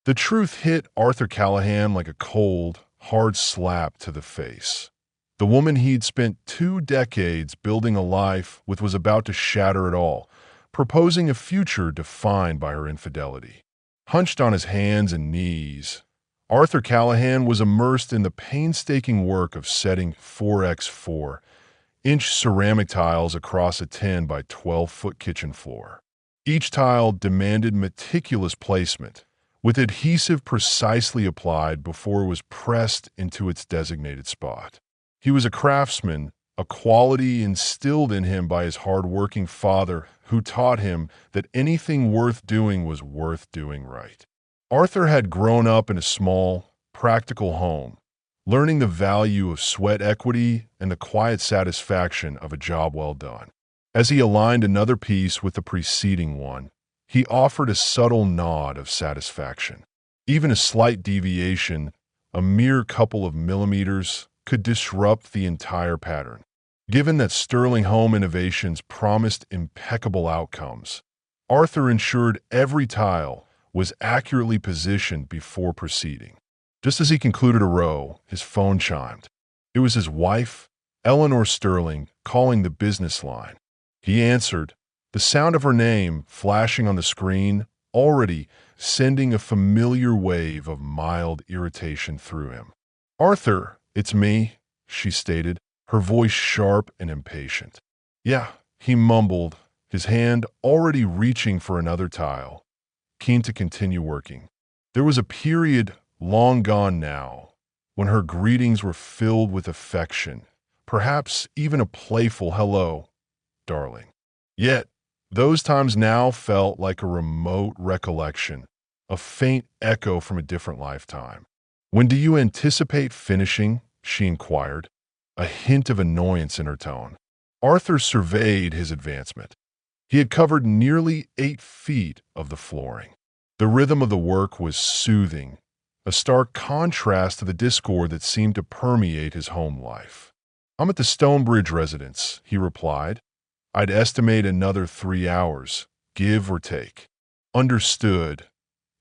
The truth hit Arthur Callahan like a cold, hard slap to the face. The woman he'd spent 2 decades building a life with was about to shatter it all, proposing a future defined by her infidelity. Hunched on his hands and knees, Arthur Callahan was immersed in the painstaking work of setting 4x4-inch ceramic tiles across a 10 by 12-foot kitchen floor. Each tile demanded meticulous placement, with adhesive precisely applied before it was pressed into its designated spot. He was a craftsman, a quality instilled in him by his hard-working father, who taught him that anything worth doing was worth doing right. Arthur had grown up in a small, practical home, learning the value of sweat equity and the quiet satisfaction of a job well done. As he aligned another piece with the preceding one, he offered a subtle nod of satisfaction. Even a slight deviation, a mere couple of millimeters, could disrupt the entire pattern. Given that Sterling Home Innovations promised impeccable outcomes, Arthur ensured every tile was accurately positioned before proceeding. Just as he concluded a row, his phone chimed. It was his wife, Eleanor Sterling, calling the business line. He answered, the sound of her name flashing on the screen already sending a familiar wave of mild irritation through him. "Arthur, it's me," she stated, her voice sharp and impatient. "Yeah," he mumbled, his hand already reaching for another tile, keen to continue working. There was a period, long gone now, when her greetings were filled with affection, perhaps even a playful "hello, darling." Yet, those times now felt like a remote recollection, a faint echo from a different lifetime. "When do you anticipate finishing?" she inquired, a hint of annoyance in her tone. Arthur surveyed his advancement. He had covered nearly 8 feet of the flooring. The rhythm of the work was soothing, a stark contrast to the discord that seemed to permeate his home life. "I'm at the Stonebridge residence," he replied. "I'd estimate another 3 hours, give or take." "Understood,"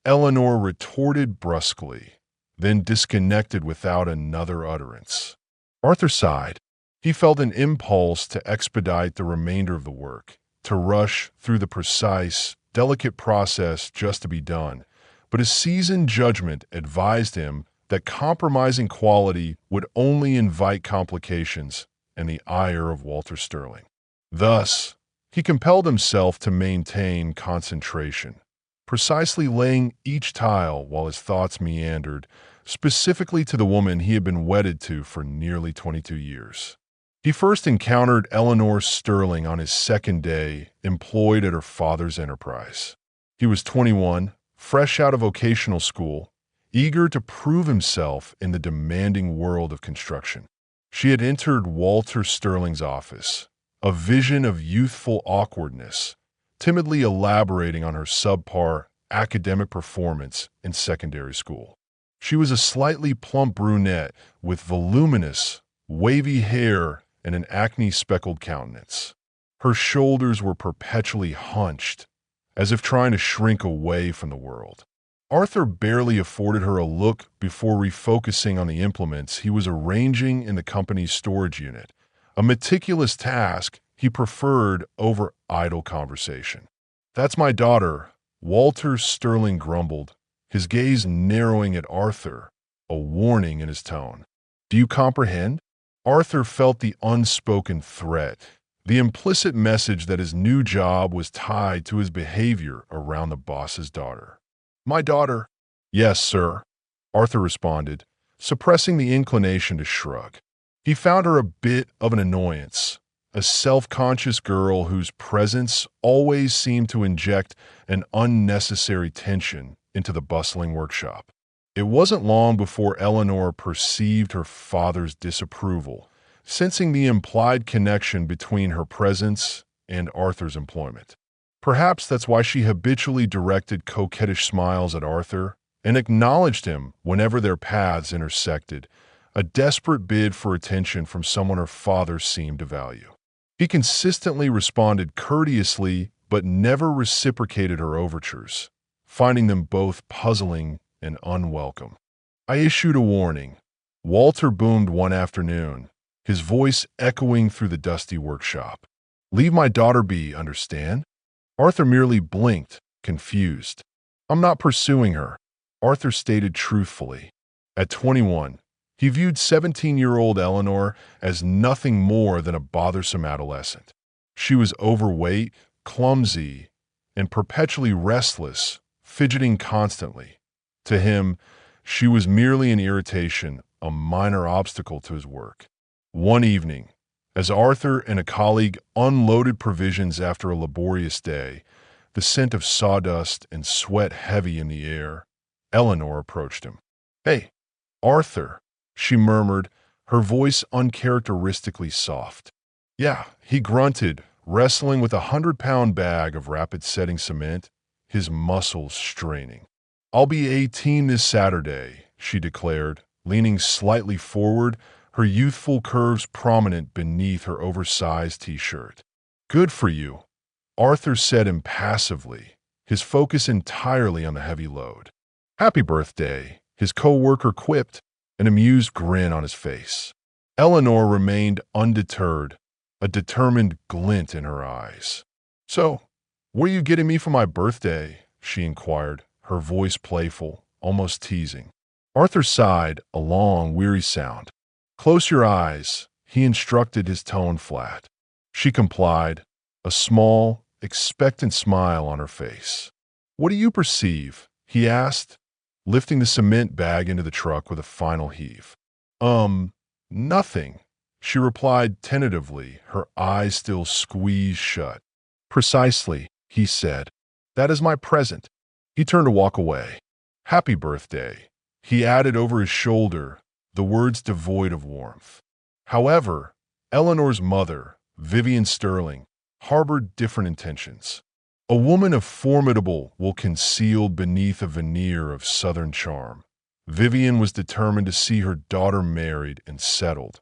Eleanor retorted brusquely, then disconnected without another utterance. Arthur sighed. He felt an impulse to expedite the remainder of the work, to rush through the precise, delicate process just to be done, but his seasoned judgment advised him that compromising quality would only invite complications and the ire of Walter Sterling. Thus, he compelled himself to maintain concentration, precisely laying each tile while his thoughts meandered, specifically to the woman he had been wedded to for nearly 22 years. He first encountered Eleanor Sterling on his second day employed at her father's enterprise. He was 21, fresh out of vocational school, eager to prove himself in the demanding world of construction. She had entered Walter Sterling's office, a vision of youthful awkwardness, timidly elaborating on her subpar academic performance in secondary school. She was a slightly plump brunette with voluminous, wavy hair and an acne-speckled countenance. Her shoulders were perpetually hunched, as if trying to shrink away from the world. Arthur barely afforded her a look before refocusing on the implements he was arranging in the company's storage unit, a meticulous task he preferred over idle conversation. "That's my daughter," Walter Sterling grumbled, his gaze narrowing at Arthur, a warning in his tone. "Do you comprehend?" Arthur felt the unspoken threat, the implicit message that his new job was tied to his behavior around the boss's daughter. "My daughter." "Yes, sir," Arthur responded, suppressing the inclination to shrug. He found her a bit of an annoyance, a self-conscious girl whose presence always seemed to inject an unnecessary tension into the bustling workshop. It wasn't long before Eleanor perceived her father's disapproval, sensing the implied connection between her presence and Arthur's employment. Perhaps that's why she habitually directed coquettish smiles at Arthur and acknowledged him whenever their paths intersected, a desperate bid for attention from someone her father seemed to value. He consistently responded courteously but never reciprocated her overtures, finding them both puzzling and unwelcome. I issued a warning. Walter boomed one afternoon, his voice echoing through the dusty workshop. Leave my daughter be, understand? Arthur merely blinked, confused. I'm not pursuing her, Arthur stated truthfully. At 21, he viewed 17-year-old Eleanor as nothing more than a bothersome adolescent. She was overweight, clumsy, and perpetually restless, fidgeting constantly. To him, she was merely an irritation, a minor obstacle to his work. One evening, as Arthur and a colleague unloaded provisions after a laborious day, the scent of sawdust and sweat heavy in the air, Eleanor approached him. "Hey, Arthur," she murmured, her voice uncharacteristically soft. "Yeah," he grunted, wrestling with a 100-pound bag of rapid-setting cement, his muscles straining. "I'll be 18 this Saturday," she declared, leaning slightly forward, her youthful curves prominent beneath her oversized t-shirt. "Good for you," Arthur said impassively, his focus entirely on the heavy load. "Happy birthday," his co-worker quipped, an amused grin on his face. Eleanor remained undeterred, a determined glint in her eyes. "So, what are you getting me for my birthday?" she inquired, her voice playful, almost teasing. Arthur sighed, a long, weary sound. "Close your eyes," he instructed, his tone flat. She complied, a small, expectant smile on her face. "What do you perceive?" he asked, lifting the cement bag into the truck with a final heave. Nothing," she replied tentatively, her eyes still squeezed shut. "Precisely," he said. "That is my present." He turned to walk away. "Happy birthday," he added over his shoulder, the words devoid of warmth. However, Eleanor's mother, Vivian Sterling, harbored different intentions. A woman of formidable will concealed beneath a veneer of southern charm. Vivian was determined to see her daughter married and settled,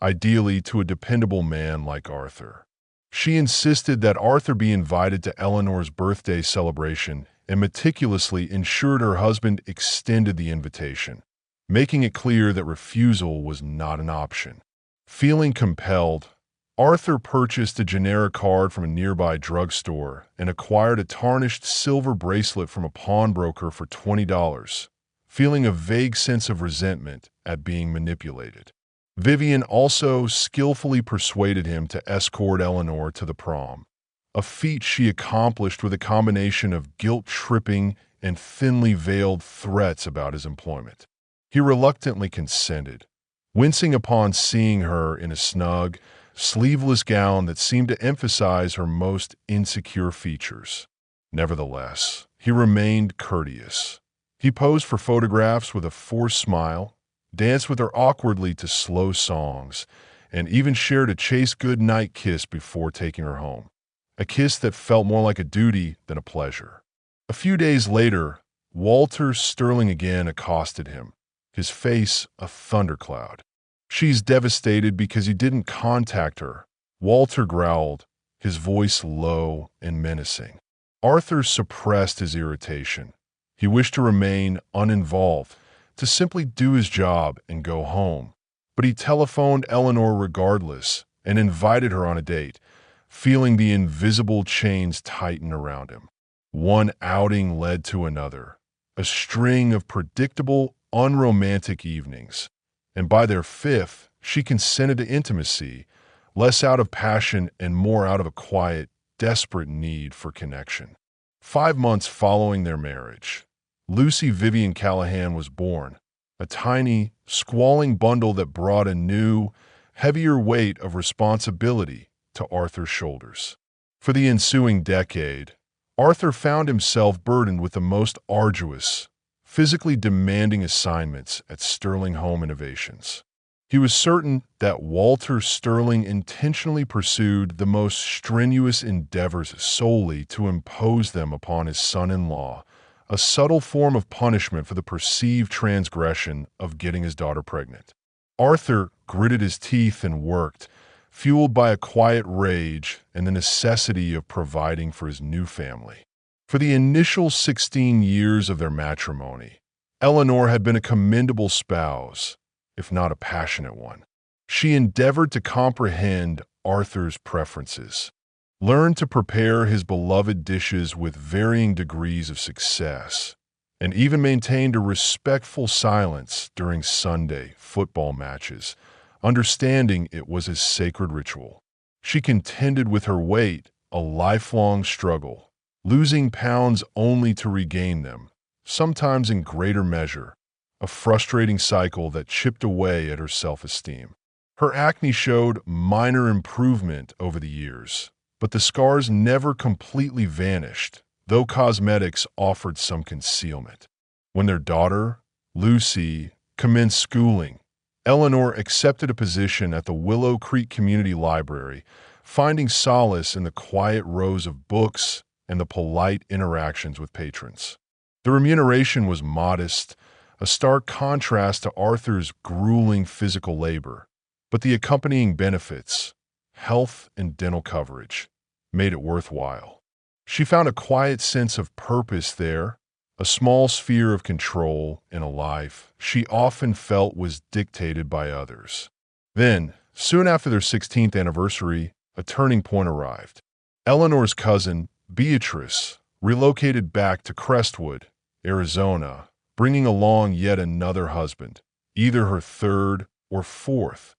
ideally to a dependable man like Arthur. She insisted that Arthur be invited to Eleanor's birthday celebration and meticulously ensured her husband extended the invitation, making it clear that refusal was not an option. Feeling compelled, Arthur purchased a generic card from a nearby drugstore and acquired a tarnished silver bracelet from a pawnbroker for $20, feeling a vague sense of resentment at being manipulated. Vivian also skillfully persuaded him to escort Eleanor to the prom, a feat she accomplished with a combination of guilt-tripping and thinly veiled threats about his employment. He reluctantly consented, wincing upon seeing her in a snug, sleeveless gown that seemed to emphasize her most insecure features. Nevertheless, he remained courteous. He posed for photographs with a forced smile, danced with her awkwardly to slow songs, and even shared a chaste good-night kiss before taking her home. A kiss that felt more like a duty than a pleasure. A few days later, Walter Sterling again accosted him, his face a thundercloud. "She's devastated because you didn't contact her," Walter growled, his voice low and menacing. Arthur suppressed his irritation. He wished to remain uninvolved, to simply do his job and go home. But he telephoned Eleanor regardless and invited her on a date, feeling the invisible chains tighten around him. One outing led to another, a string of predictable, unromantic evenings. And by their fifth, she consented to intimacy, less out of passion and more out of a quiet, desperate need for connection. 5 months following their marriage, Lucy Vivian Callahan was born, a tiny, squalling bundle that brought a new, heavier weight of responsibility to Arthur's shoulders. For the ensuing decade, Arthur found himself burdened with the most arduous, physically demanding assignments at Sterling Home Innovations. He was certain that Walter Sterling intentionally pursued the most strenuous endeavors solely to impose them upon his son-in-law, a subtle form of punishment for the perceived transgression of getting his daughter pregnant. Arthur gritted his teeth and worked, fueled by a quiet rage and the necessity of providing for his new family. For the initial 16 years of their matrimony, Eleanor had been a commendable spouse, if not a passionate one. She endeavored to comprehend Arthur's preferences, learned to prepare his beloved dishes with varying degrees of success, and even maintained a respectful silence during Sunday football matches, understanding it was a sacred ritual. She contended with her weight, a lifelong struggle, losing pounds only to regain them, sometimes in greater measure, a frustrating cycle that chipped away at her self-esteem. Her acne showed minor improvement over the years, but the scars never completely vanished, though cosmetics offered some concealment. When their daughter, Lucy, commenced schooling, Eleanor accepted a position at the Willow Creek Community Library, finding solace in the quiet rows of books and the polite interactions with patrons. The remuneration was modest, a stark contrast to Arthur's grueling physical labor, but the accompanying benefits, health and dental coverage, made it worthwhile. She found a quiet sense of purpose there, a small sphere of control in a life she often felt was dictated by others. Then, soon after their 16th anniversary, a turning point arrived. Eleanor's cousin, Beatrice, relocated back to Crestwood, Arizona, bringing along yet another husband, either her third or fourth.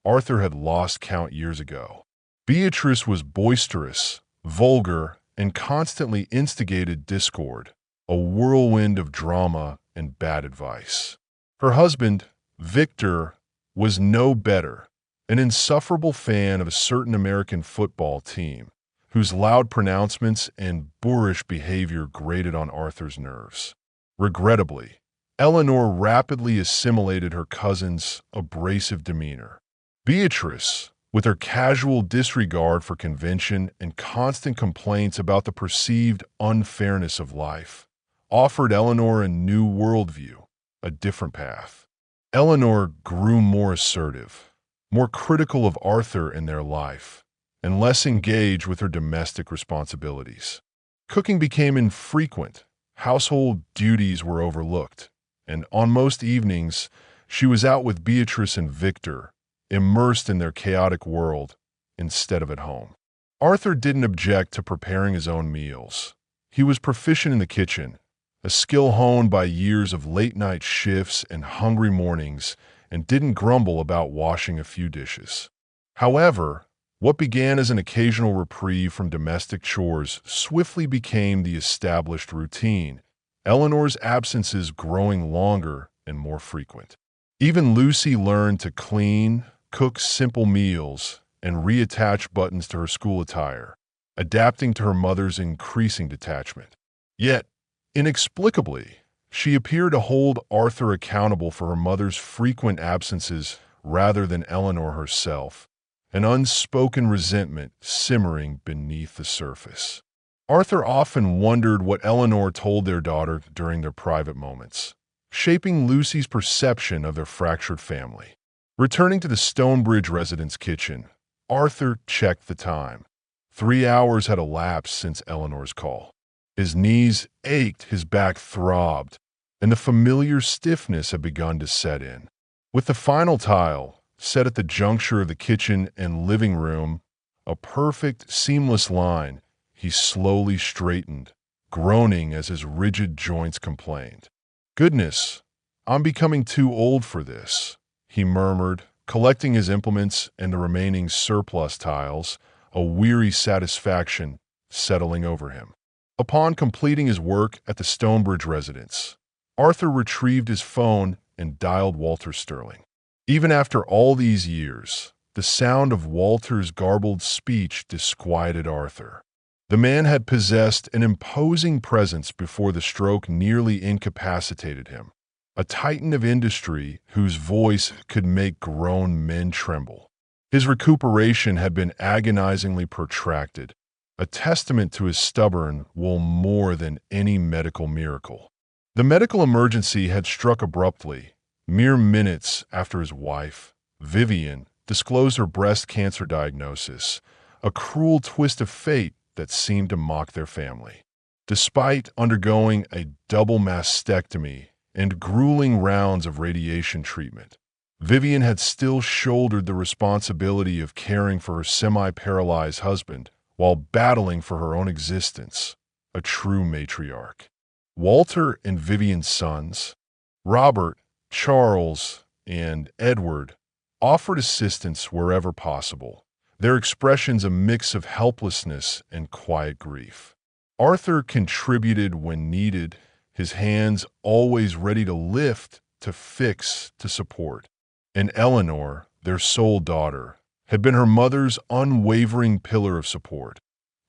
Arthur had lost count years ago. Beatrice was boisterous, vulgar, and constantly instigated discord, a whirlwind of drama and bad advice. Her husband, Victor, was no better, an insufferable fan of a certain American football team, whose loud pronouncements and boorish behavior grated on Arthur's nerves. Regrettably, Eleanor rapidly assimilated her cousin's abrasive demeanor. Beatrice, with her casual disregard for convention and constant complaints about the perceived unfairness of life, offered Eleanor a new worldview, a different path. Eleanor grew more assertive, more critical of Arthur in their life, and less engaged with her domestic responsibilities. Cooking became infrequent, household duties were overlooked, and on most evenings, she was out with Beatrice and Victor, immersed in their chaotic world instead of at home. Arthur didn't object to preparing his own meals. He was proficient in the kitchen, a skill honed by years of late-night shifts and hungry mornings, and didn't grumble about washing a few dishes. However, what began as an occasional reprieve from domestic chores swiftly became the established routine, Eleanor's absences growing longer and more frequent. Even Lucy learned to clean, cook simple meals, and reattach buttons to her school attire, adapting to her mother's increasing detachment. Yet, inexplicably, she appeared to hold Arthur accountable for her mother's frequent absences rather than Eleanor herself, an unspoken resentment simmering beneath the surface. Arthur often wondered what Eleanor told their daughter during their private moments, shaping Lucy's perception of their fractured family. Returning to the Stonebridge residence kitchen, Arthur checked the time. 3 hours had elapsed since Eleanor's call. His knees ached, his back throbbed, and the familiar stiffness had begun to set in. With the final tile, set at the juncture of the kitchen and living room, a perfect, seamless line, he slowly straightened, groaning as his rigid joints complained. "Goodness, I'm becoming too old for this," he murmured, collecting his implements and the remaining surplus tiles, a weary satisfaction settling over him. Upon completing his work at the Stonebridge residence, Arthur retrieved his phone and dialed Walter Sterling. Even after all these years, the sound of Walter's garbled speech disquieted Arthur. The man had possessed an imposing presence before the stroke nearly incapacitated him, a titan of industry whose voice could make grown men tremble. His recuperation had been agonizingly protracted, a testament to his stubborn will more than any medical miracle. The medical emergency had struck abruptly, mere minutes after his wife, Vivian, disclosed her breast cancer diagnosis, a cruel twist of fate that seemed to mock their family. Despite undergoing a double mastectomy and grueling rounds of radiation treatment. Vivian had still shouldered the responsibility of caring for her semi-paralyzed husband while battling for her own existence, a true matriarch. Walter and Vivian's sons, Robert, Charles, and Edward, offered assistance wherever possible, their expressions a mix of helplessness and quiet grief. Arthur contributed when needed, his hands always ready to lift, to fix, to support. And Eleanor, their sole daughter, had been her mother's unwavering pillar of support,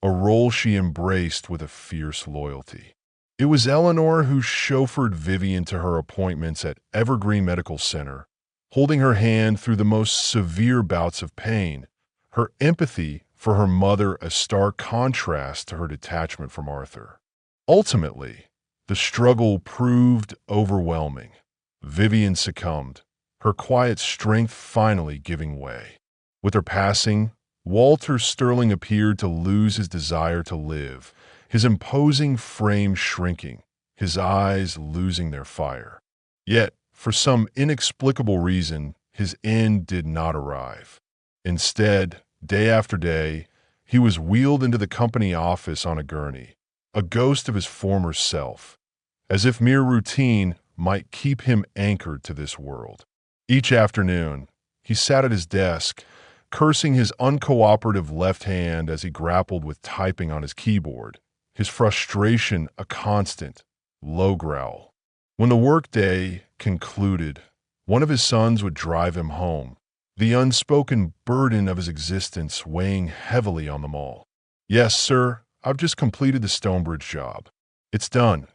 a role she embraced with a fierce loyalty. It was Eleanor who chauffeured Vivian to her appointments at Evergreen Medical Center, holding her hand through the most severe bouts of pain, her empathy for her mother a stark contrast to her detachment from Arthur. Ultimately, the struggle proved overwhelming. Vivian succumbed, her quiet strength finally giving way. With her passing, Walter Sterling appeared to lose his desire to live, his imposing frame shrinking, his eyes losing their fire. Yet, for some inexplicable reason, his end did not arrive. Instead, day after day, he was wheeled into the company office on a gurney, a ghost of his former self, as if mere routine might keep him anchored to this world. Each afternoon, he sat at his desk, cursing his uncooperative left hand as he grappled with typing on his keyboard, his frustration a constant, low growl. When the workday concluded, one of his sons would drive him home, the unspoken burden of his existence weighing heavily on them all. "Yes, sir, I've just completed the Stonebridge job. It's done,"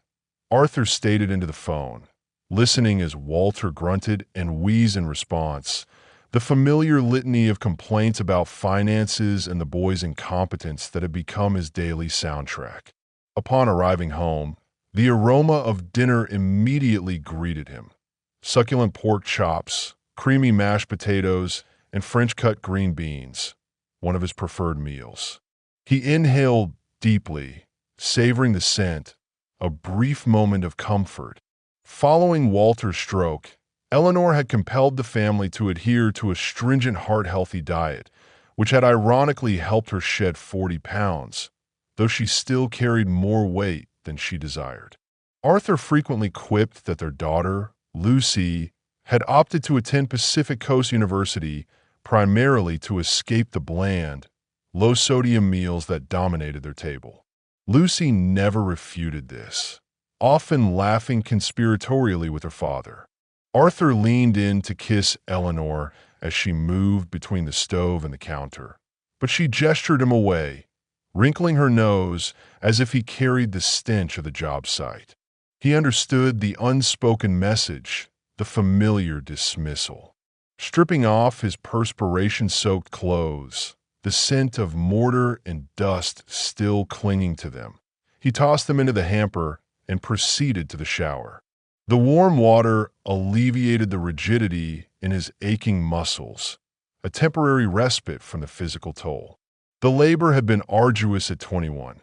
Arthur stated into the phone, listening as Walter grunted and wheezed in response, the familiar litany of complaints about finances and the boy's incompetence that had become his daily soundtrack. Upon arriving home, the aroma of dinner immediately greeted him. Succulent pork chops, creamy mashed potatoes, and French-cut green beans, one of his preferred meals. He inhaled deeply, savoring the scent, a brief moment of comfort. Following Walter's stroke, Eleanor had compelled the family to adhere to a stringent heart-healthy diet, which had ironically helped her shed 40 pounds, though she still carried more weight than she desired. Arthur frequently quipped that their daughter, Lucy, had opted to attend Pacific Coast University primarily to escape the bland, low-sodium meals that dominated their table. Lucy never refuted this, often laughing conspiratorially with her father. Arthur leaned in to kiss Eleanor as she moved between the stove and the counter, but she gestured him away, wrinkling her nose as if he carried the stench of the job site. He understood the unspoken message, the familiar dismissal. Stripping off his perspiration-soaked clothes, the scent of mortar and dust still clinging to them, he tossed them into the hamper and proceeded to the shower. The warm water alleviated the rigidity in his aching muscles, a temporary respite from the physical toll. The labor had been arduous at 21.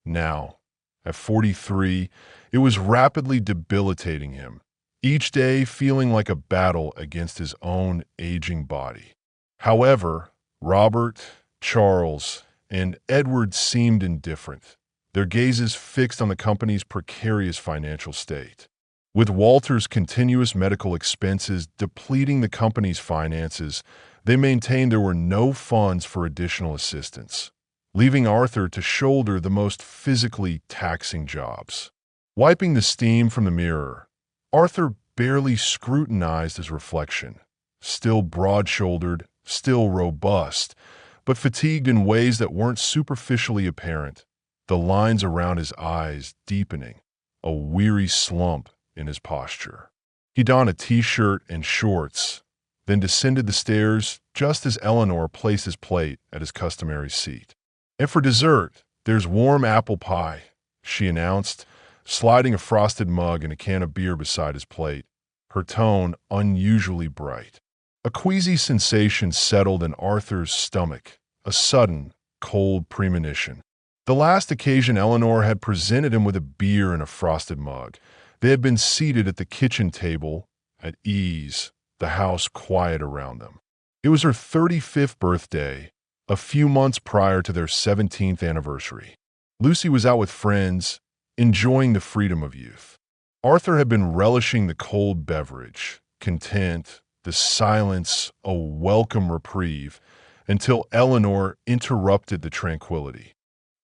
Now, at 43, it was rapidly debilitating him, each day feeling like a battle against his own aging body. However, Robert, Charles, and Edward seemed indifferent, their gazes fixed on the company's precarious financial state. With Walter's continuous medical expenses depleting the company's finances, they maintained there were no funds for additional assistance, leaving Arthur to shoulder the most physically taxing jobs. Wiping the steam from the mirror, Arthur barely scrutinized his reflection, still broad-shouldered, still robust, but fatigued in ways that weren't superficially apparent, the lines around his eyes deepening, a weary slump in his posture. He donned a t-shirt and shorts, then descended the stairs just as Eleanor placed his plate at his customary seat. "And for dessert, there's warm apple pie," she announced, sliding a frosted mug and a can of beer beside his plate, her tone unusually bright. A queasy sensation settled in Arthur's stomach, a sudden, cold premonition. The last occasion Eleanor had presented him with a beer in a frosted mug, They had been seated at the kitchen table, at ease, the house quiet around them. It was her 35th birthday, a few months prior to their 17th anniversary. Lucy was out with friends, enjoying the freedom of youth. Arthur had been relishing the cold beverage, content, the silence, a welcome reprieve, until Eleanor interrupted the tranquility.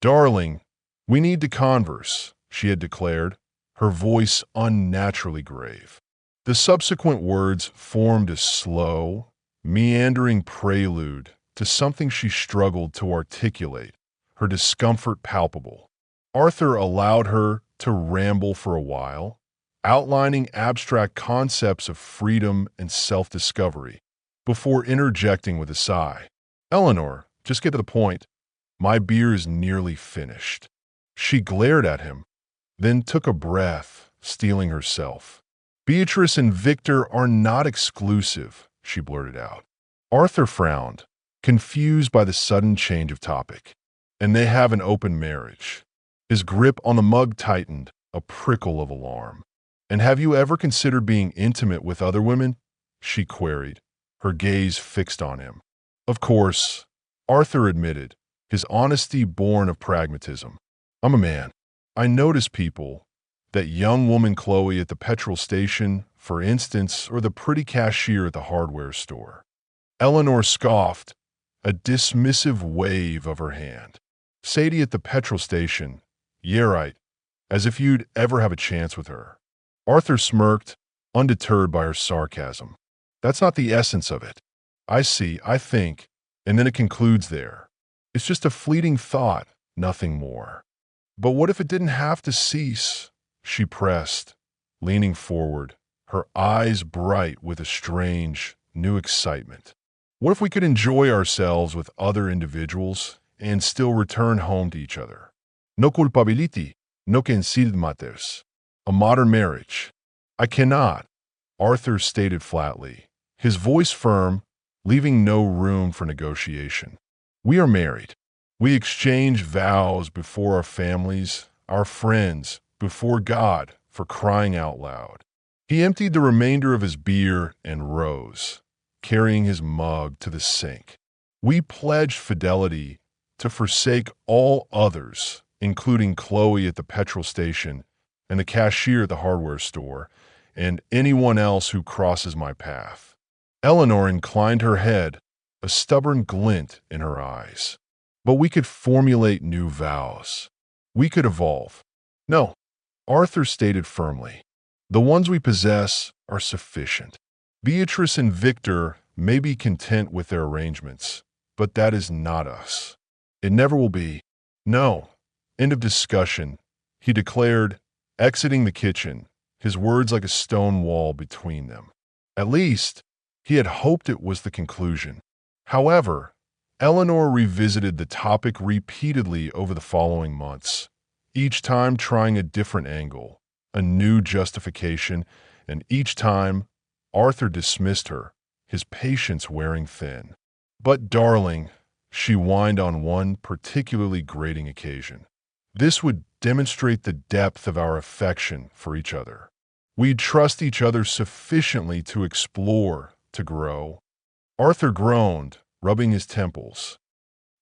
"Darling, we need to converse," she had declared, her voice unnaturally grave. The subsequent words formed a slow, meandering prelude to something she struggled to articulate, her discomfort palpable. Arthur allowed her to ramble for a while, outlining abstract concepts of freedom and self-discovery, before interjecting with a sigh. "Eleanor, just get to the point. My beer is nearly finished." She glared at him, then took a breath, steeling herself. "Beatrice and Victor are not exclusive," she blurted out. Arthur frowned, confused by the sudden change of topic. "And they have an open marriage." His grip on the mug tightened, a prickle of alarm. "And have you ever considered being intimate with other women?" she queried, her gaze fixed on him. "Of course," Arthur admitted, his honesty born of pragmatism. "I'm a man. I notice people, that young woman Chloe at the petrol station, for instance, or the pretty cashier at the hardware store." Eleanor scoffed, a dismissive wave of her hand. "Sadie at the petrol station. Yeah, right. As if you'd ever have a chance with her." Arthur smirked, undeterred by her sarcasm. "That's not the essence of it. I see, I think, and then it concludes there. It's just a fleeting thought, nothing more." "But what if it didn't have to cease?" she pressed, leaning forward, her eyes bright with a strange, new excitement. "What if we could enjoy ourselves with other individuals and still return home to each other? No culpability, no matters. A modern marriage." "I cannot," Arthur stated flatly, his voice firm, leaving no room for negotiation. "We are married. We exchange vows before our families, our friends, before God, for crying out loud." He emptied the remainder of his beer and rose, carrying his mug to the sink. "We pledged fidelity to forsake all others, including Chloe at the petrol station and the cashier at the hardware store, and anyone else who crosses my path." Eleanor inclined her head, a stubborn glint in her eyes. "But we could formulate new vows. We could evolve." "No," Arthur stated firmly. "The ones we possess are sufficient. Beatrice and Victor may be content with their arrangements, but that is not us. It never will be." "No. End of discussion," he declared, exiting the kitchen, his words like a stone wall between them. At least, he had hoped it was the conclusion. However, Eleanor revisited the topic repeatedly over the following months, each time trying a different angle, a new justification, and each time Arthur dismissed her, his patience wearing thin. "But darling," she whined on one particularly grating occasion, "this would demonstrate the depth of our affection for each other. We'd trust each other sufficiently to explore, to grow." Arthur groaned, rubbing his temples.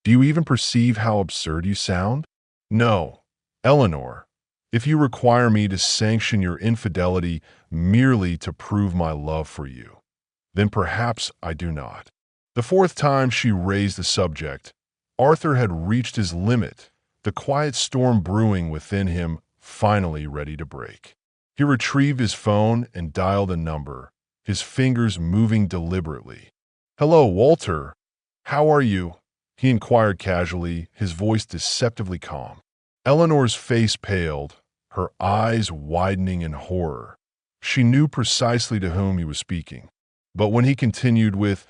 "Do you even perceive how absurd you sound?" "No, Eleanor. If you require me to sanction your infidelity merely to prove my love for you, then perhaps I do not." The fourth time she raised the subject, Arthur had reached his limit, the quiet storm brewing within him finally ready to break. He retrieved his phone and dialed a number, his fingers moving deliberately. "Hello, Walter. How are you?" he inquired casually, his voice deceptively calm. Eleanor's face paled, her eyes widening in horror. She knew precisely to whom he was speaking. But when he continued with,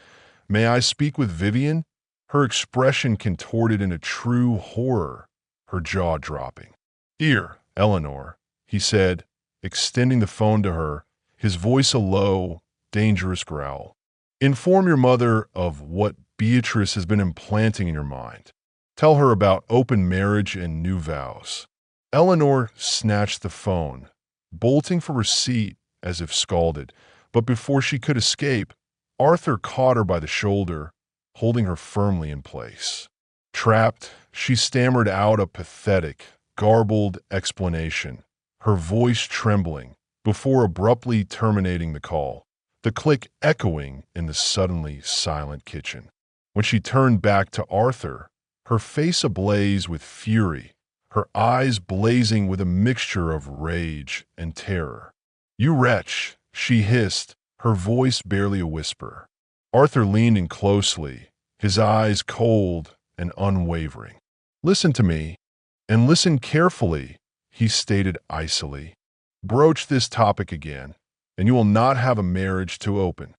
"May I speak with Vivian?" her expression contorted in a true horror, her jaw dropping. "Here, Eleanor," he said, extending the phone to her, his voice a low, dangerous growl. "Inform your mother of what Beatrice has been implanting in your mind. Tell her about open marriage and new vows." Eleanor snatched the phone, bolting for her seat as if scalded. But before she could escape, Arthur caught her by the shoulder, holding her firmly in place. Trapped, she stammered out a pathetic, garbled explanation, her voice trembling, before abruptly terminating the call, the click echoing in the suddenly silent kitchen. When she turned back to Arthur, her face ablaze with fury, her eyes blazing with a mixture of rage and terror. "You wretch," she hissed, her voice barely a whisper. Arthur leaned in closely, his eyes cold and unwavering. "Listen to me, and listen carefully," he stated icily. "Broach this topic again, and you will not have a marriage to open.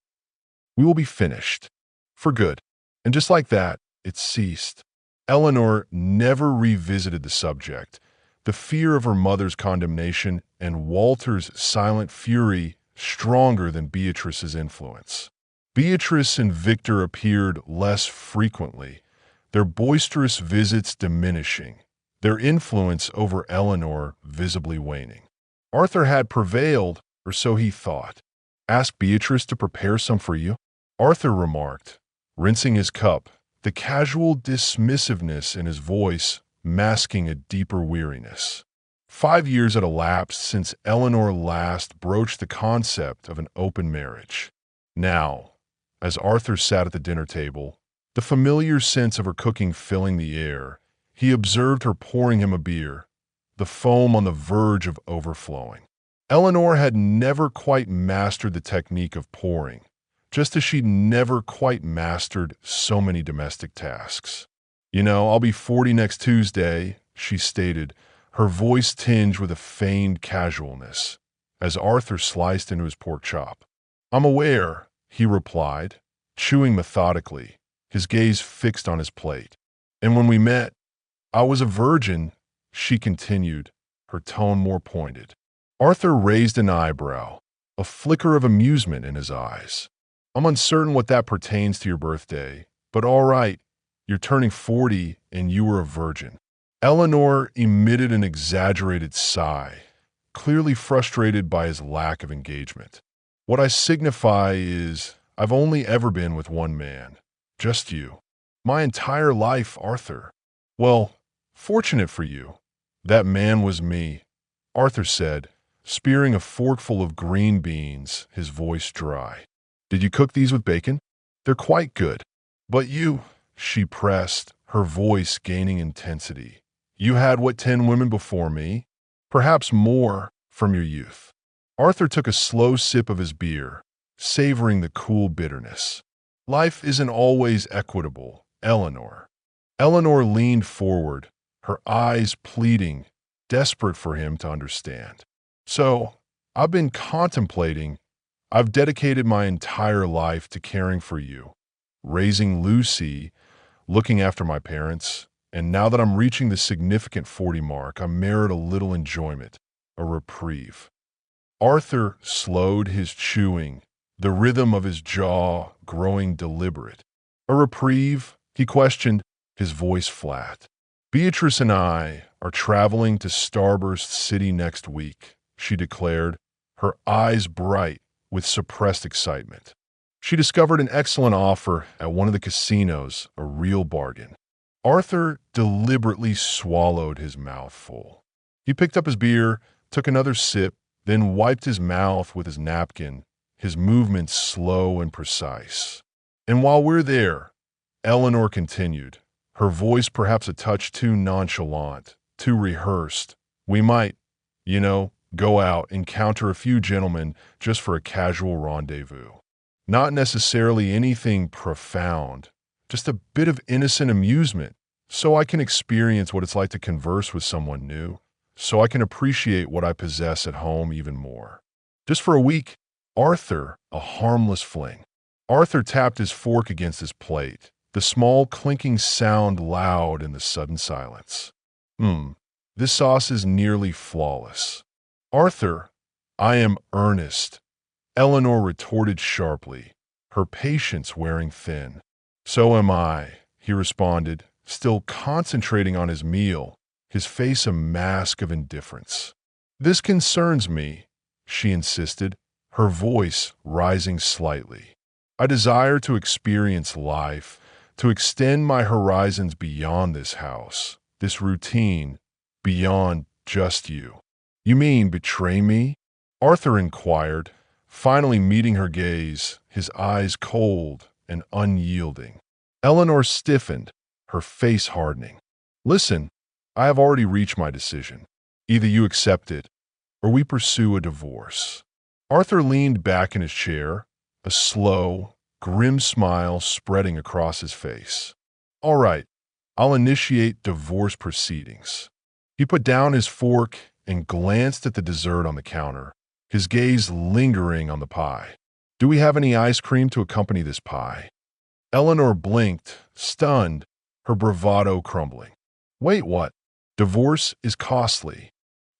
We will be finished. For good." And just like that, it ceased. Eleanor never revisited the subject. The fear of her mother's condemnation and Walter's silent fury stronger than Beatrice's influence. Beatrice and Victor appeared less frequently, their boisterous visits diminishing, their influence over Eleanor visibly waning. Arthur had prevailed, or so he thought. "Ask Beatrice to prepare some for you," Arthur remarked, rinsing his cup, the casual dismissiveness in his voice masking a deeper weariness. 5 years had elapsed since Eleanor last broached the concept of an open marriage. Now, as Arthur sat at the dinner table, the familiar sense of her cooking filling the air, he observed her pouring him a beer, the foam on the verge of overflowing. Eleanor had never quite mastered the technique of pouring, just as she'd never quite mastered so many domestic tasks. "You know, I'll be 40 next Tuesday," she stated, her voice tinged with a feigned casualness, as Arthur sliced into his pork chop. "I'm aware," he replied, chewing methodically, his gaze fixed on his plate. "And when we met, I was a virgin," she continued, her tone more pointed. Arthur raised an eyebrow, a flicker of amusement in his eyes. "I'm uncertain what that pertains to your birthday, but all right, you're turning 40 and you were a virgin." Eleanor emitted an exaggerated sigh, clearly frustrated by his lack of engagement. "What I signify is, I've only ever been with one man, just you. My entire life, Arthur." "Well, fortunate for you. That man was me," Arthur said, spearing a forkful of green beans, his voice dry. "Did you cook these with bacon? They're quite good." "But you," she pressed, her voice gaining intensity. "You had what 10 women before me, perhaps more, from your youth." Arthur took a slow sip of his beer, savoring the cool bitterness. "Life isn't always equitable, Eleanor." Eleanor leaned forward, her eyes pleading, desperate for him to understand. "So, I've been contemplating. I've dedicated my entire life to caring for you, raising Lucy, looking after my parents, and now that I'm reaching the significant 40 mark, I merit a little enjoyment, a reprieve." Arthur slowed his chewing, the rhythm of his jaw growing deliberate. "A reprieve?" he questioned, his voice flat. "Beatrice and I are traveling to Starburst City next week," she declared, her eyes bright with suppressed excitement. "She discovered an excellent offer at one of the casinos, a real bargain." Arthur deliberately swallowed his mouth full. He picked up his beer, took another sip, then wiped his mouth with his napkin, his movements slow and precise. "And while we're there," Eleanor continued, her voice perhaps a touch too nonchalant, too rehearsed, "we might, go out, encounter a few gentlemen just for a casual rendezvous. Not necessarily anything profound, just a bit of innocent amusement, so I can experience what it's like to converse with someone new, so I can appreciate what I possess at home even more. Just for a week, Arthur, a harmless fling." Arthur tapped his fork against his plate, the small clinking sound loud in the sudden silence. This sauce is nearly flawless." "Arthur, I am earnest," Eleanor retorted sharply, her patience wearing thin. "So am I," he responded, still concentrating on his meal, his face a mask of indifference. This concerns me, she insisted, her voice rising slightly. I desire to experience life, to extend my horizons beyond this house, this routine, beyond just you. You mean betray me? Arthur inquired, finally meeting her gaze, his eyes cold and unyielding. Eleanor stiffened, her face hardening. Listen, I have already reached my decision. Either you accept it, or we pursue a divorce. Arthur leaned back in his chair, a slow, grim smile spreading across his face. All right, I'll initiate divorce proceedings. He put down his fork and glanced at the dessert on the counter, his gaze lingering on the pie. Do we have any ice cream to accompany this pie? Eleanor blinked, stunned, her bravado crumbling. Wait, what? Divorce is costly.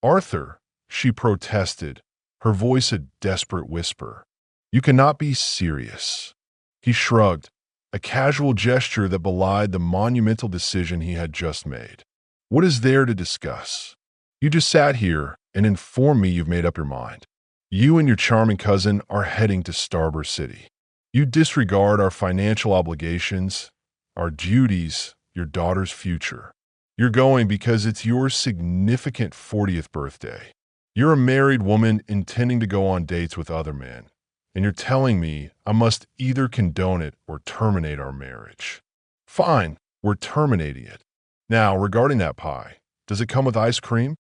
Arthur, she protested, her voice a desperate whisper. You cannot be serious. He shrugged, a casual gesture that belied the monumental decision he had just made. What is there to discuss? You just sat here and informed me you've made up your mind. You and your charming cousin are heading to Starburst City. You disregard our financial obligations, our duties, your daughter's future. You're going because it's your significant 40th birthday. You're a married woman intending to go on dates with other men, and you're telling me I must either condone it or terminate our marriage. Fine, we're terminating it. Now, regarding that pie, does it come with ice cream?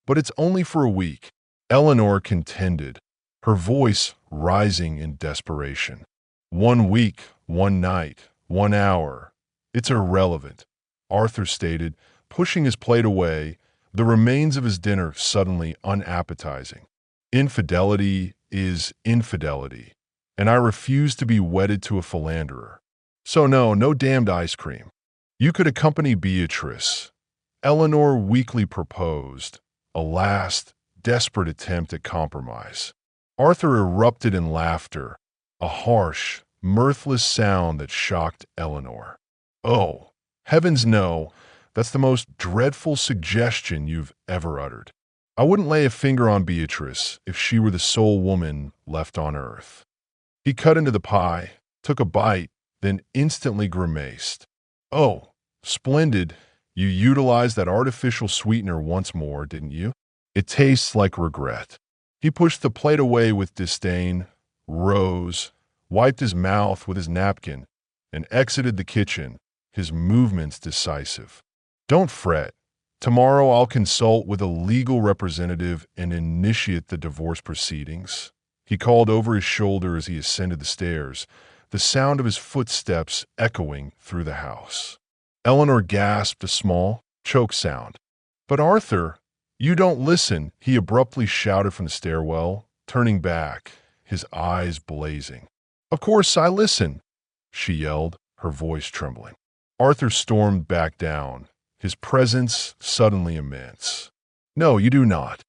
But it's only for a week, Eleanor contended, her voice rising in desperation. 1 week, 1 night, 1 hour. It's irrelevant, Arthur stated, pushing his plate away, the remains of his dinner suddenly unappetizing. Infidelity is infidelity, and I refuse to be wedded to a philanderer. So no damned ice cream. You could accompany Beatrice. Eleanor weakly proposed, a last, desperate attempt at compromise. Arthur erupted in laughter, a harsh, mirthless sound that shocked Eleanor. Oh, heavens no, that's the most dreadful suggestion you've ever uttered. I wouldn't lay a finger on Beatrice if she were the sole woman left on earth. He cut into the pie, took a bite, then instantly grimaced. Oh, splendid. You utilized that artificial sweetener once more, didn't you? It tastes like regret. He pushed the plate away with disdain, rose, wiped his mouth with his napkin, and exited the kitchen, his movements decisive. Don't fret. Tomorrow I'll consult with a legal representative and initiate the divorce proceedings. He called over his shoulder as he ascended the stairs, the sound of his footsteps echoing through the house. Eleanor gasped a small, choked sound. But Arthur, you don't listen, he abruptly shouted from the stairwell, turning back, his eyes blazing. Of course I listen, she yelled, her voice trembling. Arthur stormed back down, his presence suddenly immense. No, you do not.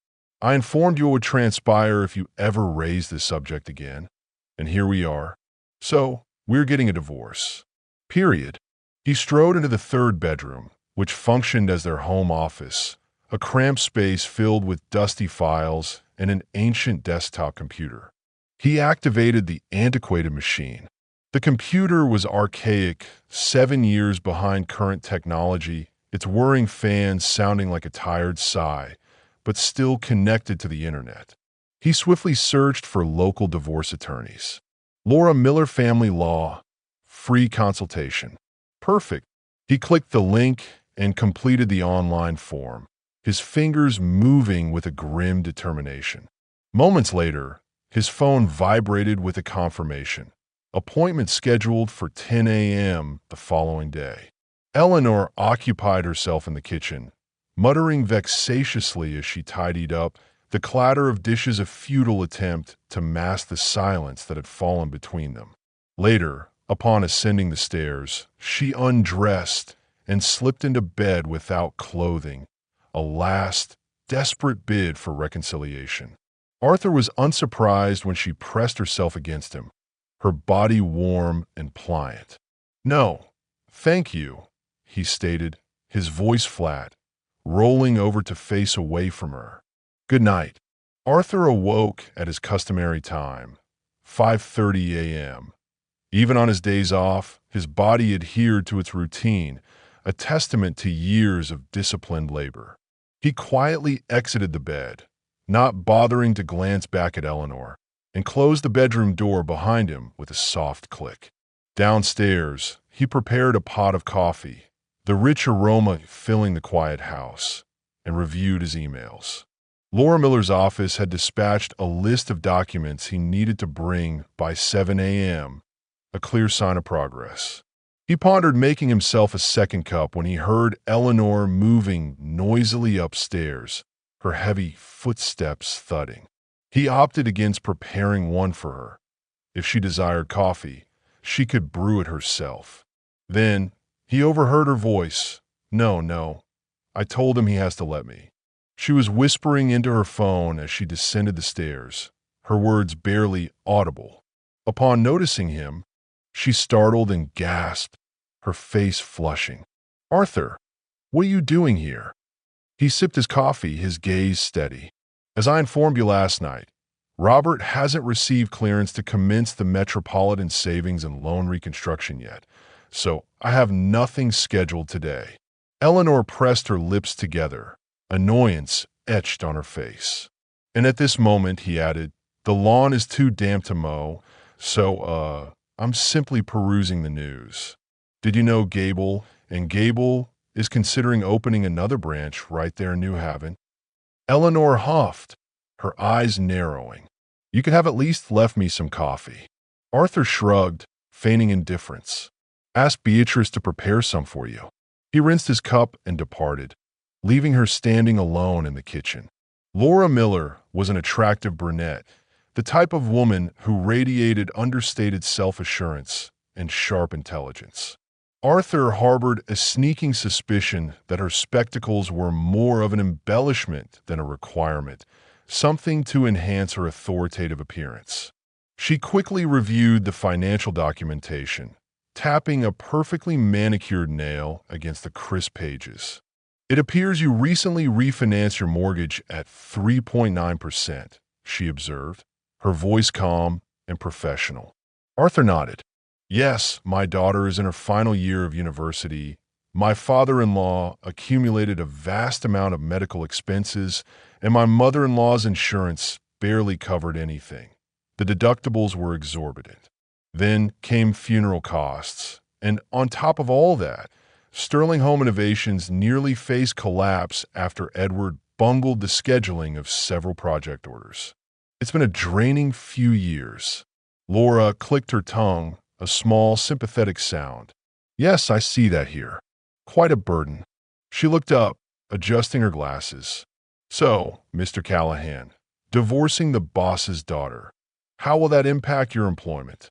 I informed you what would transpire if you ever raised this subject again. And here we are. So, we're getting a divorce. Period. He strode into the third bedroom, which functioned as their home office, a cramped space filled with dusty files and an ancient desktop computer. He activated the antiquated machine. The computer was archaic, 7 years behind current technology, its whirring fans sounding like a tired sigh, but still connected to the internet. He swiftly searched for local divorce attorneys. Laura Miller Family Law, free consultation. Perfect. He clicked the link and completed the online form, his fingers moving with a grim determination. Moments later, his phone vibrated with a confirmation. Appointment scheduled for 10 a.m. the following day. Eleanor occupied herself in the kitchen, muttering vexatiously as she tidied up, the clatter of dishes a futile attempt to mask the silence that had fallen between them. Later, upon ascending the stairs, she undressed and slipped into bed without clothing, a last, desperate bid for reconciliation. Arthur was unsurprised when she pressed herself against him, her body warm and pliant. No, thank you, he stated, his voice flat, rolling over to face away from her. Good night. Arthur awoke at his customary time, 5:30 a.m. Even on his days off, his body adhered to its routine, a testament to years of disciplined labor. He quietly exited the bed, not bothering to glance back at Eleanor, and closed the bedroom door behind him with a soft click. Downstairs, he prepared a pot of coffee, the rich aroma filling the quiet house, and reviewed his emails. Laura Miller's office had dispatched a list of documents he needed to bring by 7 a.m., a clear sign of progress. He pondered making himself a second cup when he heard Eleanor moving noisily upstairs, her heavy footsteps thudding. He opted against preparing one for her. If she desired coffee, she could brew it herself. Then, he overheard her voice. No, no. I told him he has to let me. She was whispering into her phone as she descended the stairs, her words barely audible. Upon noticing him, she startled and gasped, her face flushing. Arthur, what are you doing here? He sipped his coffee, his gaze steady. As I informed you last night, Robert hasn't received clearance to commence the Metropolitan Savings and Loan Reconstruction yet, so I have nothing scheduled today. Eleanor pressed her lips together, annoyance etched on her face. And at this moment, he added, the lawn is too damp to mow, so, I'm simply perusing the news. Did you know Gable is considering opening another branch right there in New Haven? Eleanor huffed, her eyes narrowing. You could have at least left me some coffee. Arthur shrugged, feigning indifference. Ask Beatrice to prepare some for you. He rinsed his cup and departed, leaving her standing alone in the kitchen. Laura Miller was an attractive brunette, the type of woman who radiated understated self-assurance and sharp intelligence. Arthur harbored a sneaking suspicion that her spectacles were more of an embellishment than a requirement, something to enhance her authoritative appearance. She quickly reviewed the financial documentation, tapping a perfectly manicured nail against the crisp pages. It appears you recently refinanced your mortgage at 3.9%, she observed, her voice calm and professional. Arthur nodded. Yes, my daughter is in her final year of university. My father-in-law accumulated a vast amount of medical expenses, and my mother-in-law's insurance barely covered anything. The deductibles were exorbitant. Then came funeral costs, and on top of all that, Sterling Home Innovations nearly faced collapse after Edward bungled the scheduling of several project orders. It's been a draining few years. Laura clicked her tongue, a small, sympathetic sound. Yes, I see that here. Quite a burden. She looked up, adjusting her glasses. So, Mr. Callahan, divorcing the boss's daughter. How will that impact your employment?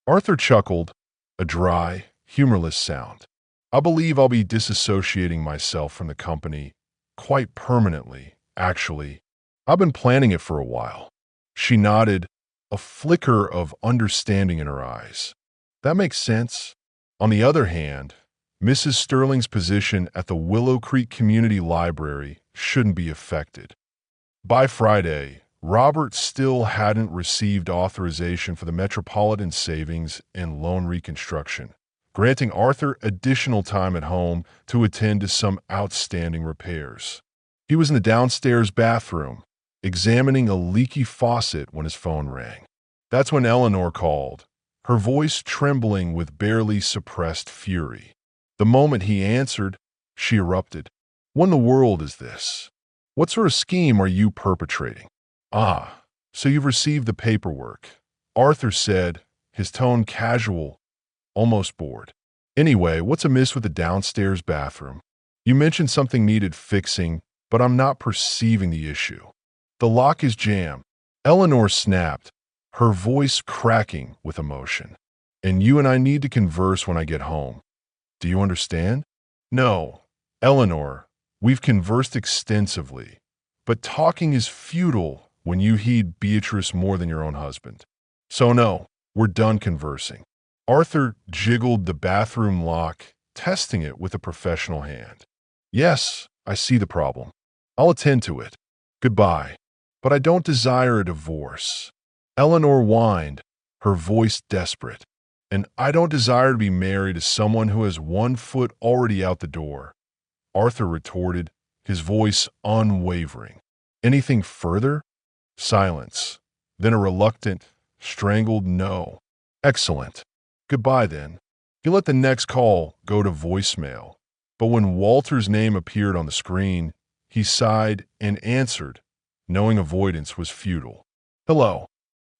Arthur chuckled, a dry, humorless sound. I believe I'll be disassociating myself from the company quite permanently, actually. I've been planning it for a while. She nodded, a flicker of understanding in her eyes. That makes sense. On the other hand, Mrs. Sterling's position at the Willow Creek Community Library shouldn't be affected. By Friday, Robert still hadn't received authorization for the Metropolitan Savings and Loan Reconstruction, granting Arthur additional time at home to attend to some outstanding repairs. He was in the downstairs bathroom, examining a leaky faucet when his phone rang. That's when Eleanor called, her voice trembling with barely suppressed fury. The moment he answered, she erupted. What in the world is this? What sort of scheme are you perpetrating? Ah, so you've received the paperwork, Arthur said, his tone casual, almost bored. Anyway, what's amiss with the downstairs bathroom? You mentioned something needed fixing, but I'm not perceiving the issue. The lock is jammed. Eleanor snapped, her voice cracking with emotion. And you and I need to converse when I get home. Do you understand? No, Eleanor, we've conversed extensively, but talking is futile when you heed Beatrice more than your own husband. So no, we're done conversing. Arthur jiggled the bathroom lock, testing it with a professional hand. Yes, I see the problem. I'll attend to it. Goodbye. but I don't desire a divorce. Eleanor whined, her voice desperate. And I don't desire to be married to someone who has 1 foot already out the door. Arthur retorted, his voice unwavering. Anything further? Silence. Then a reluctant, strangled no. Excellent. Goodbye then. He let the next call go to voicemail. But when Walter's name appeared on the screen, he sighed and answered, knowing avoidance was futile. Hello.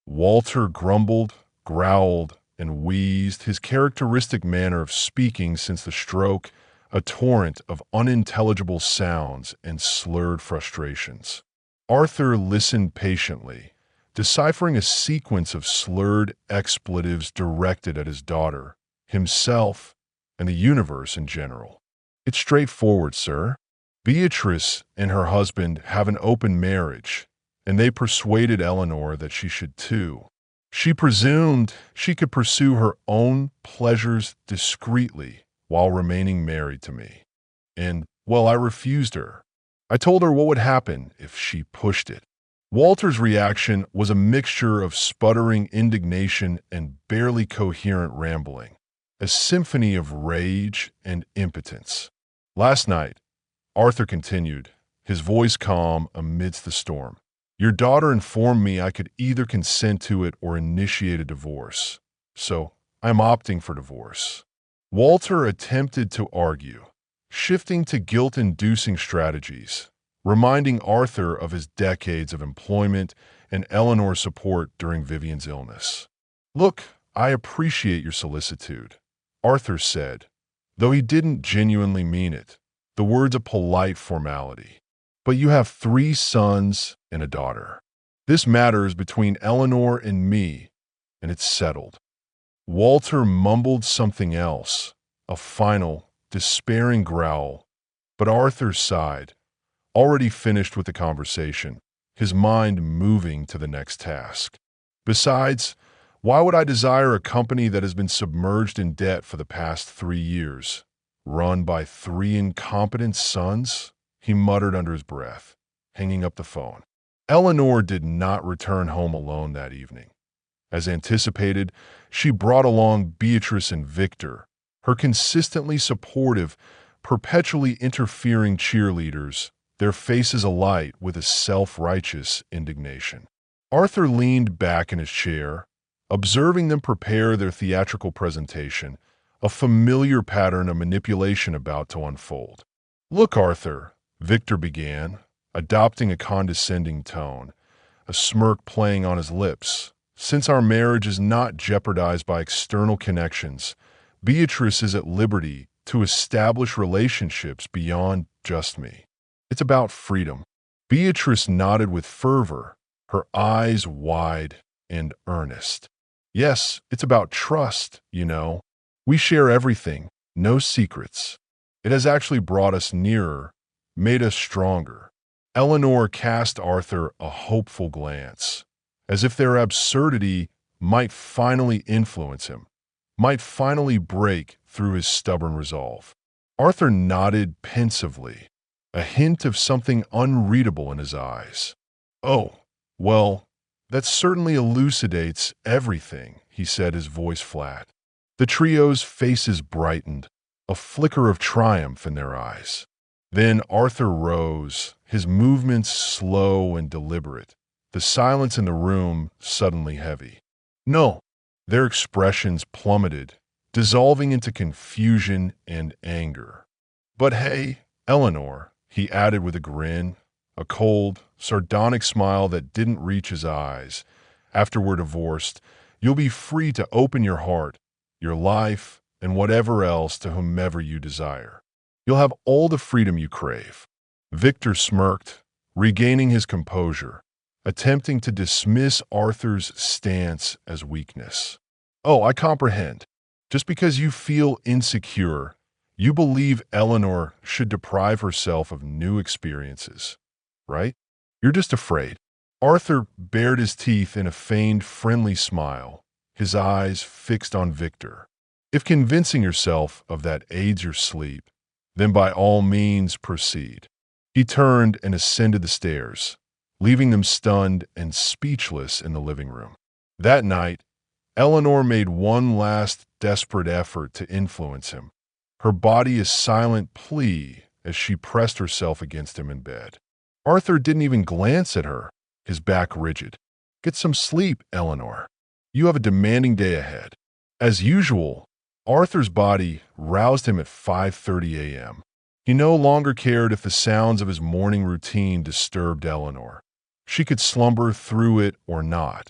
Walter grumbled, growled, and wheezed, his characteristic manner of speaking since the stroke, a torrent of unintelligible sounds and slurred frustrations. Arthur listened patiently, deciphering a sequence of slurred expletives directed at his daughter, himself, and the universe in general. It's straightforward, sir. Beatrice and her husband have an open marriage, and they persuaded Eleanor that she should too. She presumed she could pursue her own pleasures discreetly while remaining married to me. And, well, I refused her. I told her what would happen if she pushed it. Walter's reaction was a mixture of sputtering indignation and barely coherent rambling, a symphony of rage and impotence. Last night, Arthur continued, his voice calm amidst the storm. Your daughter informed me I could either consent to it or initiate a divorce. So, I'm opting for divorce. Walter attempted to argue, shifting to guilt-inducing strategies, reminding Arthur of his decades of employment and Eleanor's support during Vivian's illness. Look, I appreciate your solicitude, Arthur said, though he didn't genuinely mean it, the words a polite formality. But you have 3 sons and a daughter. This matters between Eleanor and me, and it's settled. Walter mumbled something else, a final, despairing growl, but Arthur sighed, already finished with the conversation, his mind moving to the next task. Besides, why would I desire a company that has been submerged in debt for the past 3 years, run by 3 incompetent sons? He muttered under his breath, hanging up the phone. Eleanor did not return home alone that evening. As anticipated, she brought along Beatrice and Victor, her consistently supportive, perpetually interfering cheerleaders, their faces alight with a self-righteous indignation. Arthur leaned back in his chair, observing them prepare their theatrical presentation, a familiar pattern of manipulation about to unfold. Look, Arthur, Victor began, adopting a condescending tone, a smirk playing on his lips. Since our marriage is not jeopardized by external connections, Beatrice is at liberty to establish relationships beyond just me. It's about freedom. Beatrice nodded with fervor, her eyes wide and earnest. Yes, it's about trust, you know. We share everything, no secrets. It has actually brought us nearer, made us stronger. Eleanor cast Arthur a hopeful glance, as if their absurdity might finally influence him, might finally break through his stubborn resolve. Arthur nodded pensively, a hint of something unreadable in his eyes. Oh, well, that certainly elucidates everything, he said, his voice flat. The trio's faces brightened, a flicker of triumph in their eyes. Then Arthur rose, his movements slow and deliberate, the silence in the room suddenly heavy. No, their expressions plummeted, dissolving into confusion and anger. But hey, Eleanor, he added with a grin, a cold, sardonic smile that didn't reach his eyes. After we're divorced, you'll be free to open your heart, your life, and whatever else to whomever you desire. You'll have all the freedom you crave. Victor smirked, regaining his composure, attempting to dismiss Arthur's stance as weakness. Oh, I comprehend. Just because you feel insecure, you believe Eleanor should deprive herself of new experiences, right? You're just afraid. Arthur bared his teeth in a feigned friendly smile, his eyes fixed on Victor. If convincing yourself of that aids your sleep, then by all means proceed. He turned and ascended the stairs, leaving them stunned and speechless in the living room. That night, Eleanor made one last desperate effort to influence him, her body a silent plea as she pressed herself against him in bed. Arthur didn't even glance at her, his back rigid. "Get some sleep, Eleanor. You have a demanding day ahead." As usual, Arthur's body roused him at 5:30 a.m. He no longer cared if the sounds of his morning routine disturbed Eleanor. She could slumber through it or not.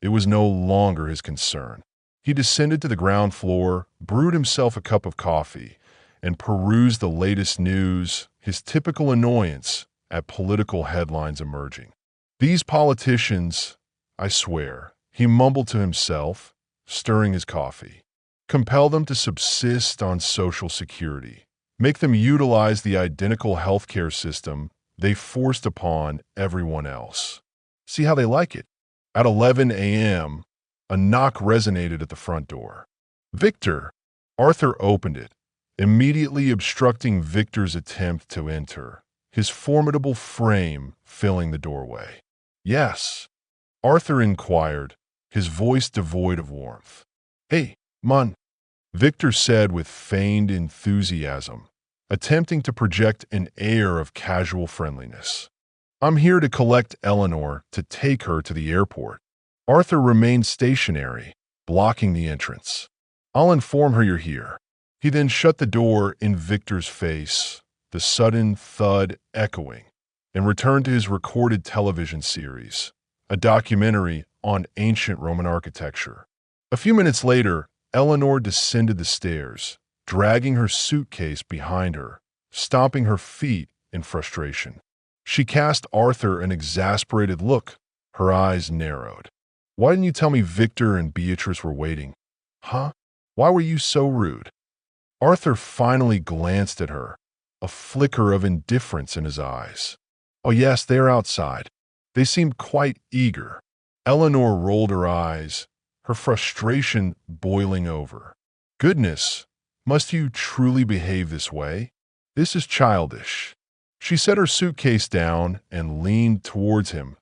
It was no longer his concern. He descended to the ground floor, brewed himself a cup of coffee, and perused the latest news, his typical annoyance at political headlines emerging. "These politicians, I swear," he mumbled to himself, stirring his coffee. "Compel them to subsist on Social Security. Make them utilize the identical healthcare system they forced upon everyone else. See how they like it." At 11 a.m., a knock resonated at the front door. "Victor!" Arthur opened it, immediately obstructing Victor's attempt to enter, his formidable frame filling the doorway. "Yes?" Arthur inquired, his voice devoid of warmth. "Hey, man," Victor said with feigned enthusiasm, attempting to project an air of casual friendliness. "I'm here to collect Eleanor to take her to the airport." Arthur remained stationary, blocking the entrance. "I'll inform her you're here." He then shut the door in Victor's face, the sudden thud echoing, and returned to his recorded television series, a documentary on ancient Roman architecture. A few minutes later, Eleanor descended the stairs, dragging her suitcase behind her, stomping her feet in frustration. She cast Arthur an exasperated look, her eyes narrowed. "Why didn't you tell me Victor and Beatrice were waiting?" "Huh? Why were you so rude?" Arthur finally glanced at her, a flicker of indifference in his eyes. "Oh yes, they're outside. They seemed quite eager." Eleanor rolled her eyes, her frustration boiling over. "Goodness, must you truly behave this way? This is childish." She set her suitcase down and leaned towards him,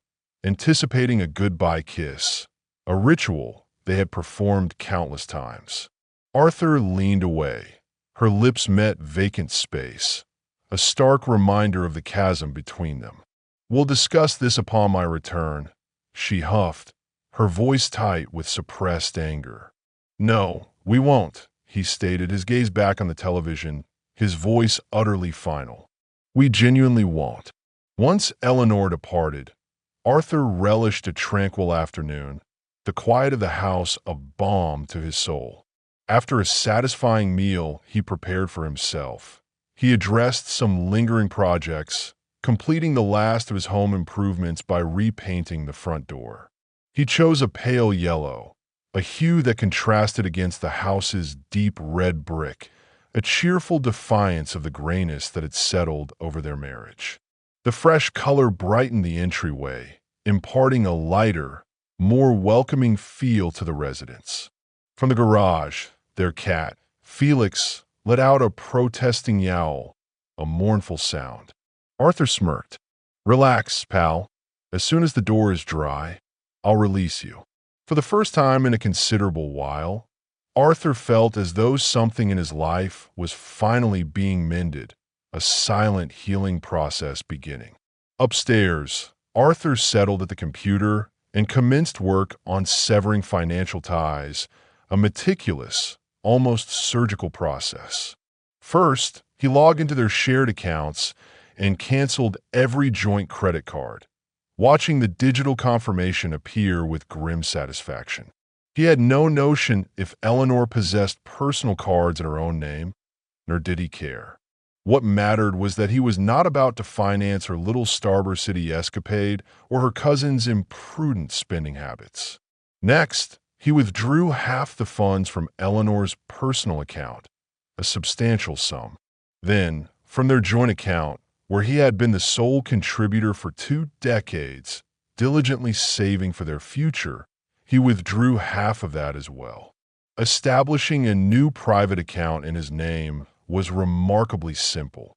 anticipating a goodbye kiss, a ritual they had performed countless times. Arthur leaned away. Her lips met vacant space, a stark reminder of the chasm between them. "We'll discuss this upon my return," she huffed, her voice tight with suppressed anger. "No, we won't," he stated, his gaze back on the television, his voice utterly final. "We genuinely won't." Once Eleanor departed, Arthur relished a tranquil afternoon, the quiet of the house a balm to his soul. After a satisfying meal he prepared for himself, he addressed some lingering projects, completing the last of his home improvements by repainting the front door. He chose a pale yellow, a hue that contrasted against the house's deep red brick, a cheerful defiance of the grayness that had settled over their marriage. The fresh color brightened the entryway, imparting a lighter, more welcoming feel to the residence. From the garage, their cat, Felix, let out a protesting yowl, a mournful sound. Arthur smirked. "Relax, pal. As soon as the door is dry, I'll release you." For the first time in a considerable while, Arthur felt as though something in his life was finally being mended, a silent healing process beginning. Upstairs, Arthur settled at the computer and commenced work on severing financial ties, a meticulous, almost surgical process. First, he logged into their shared accounts and canceled every joint credit card, watching the digital confirmation appear with grim satisfaction. He had no notion if Eleanor possessed personal cards in her own name, nor did he care. What mattered was that he was not about to finance her little Starber City escapade or her cousin's imprudent spending habits. Next, he withdrew half the funds from Eleanor's personal account, a substantial sum. Then, from their joint account, where he had been the sole contributor for 2 decades, diligently saving for their future, he withdrew half of that as well. Establishing a new private account in his name was remarkably simple,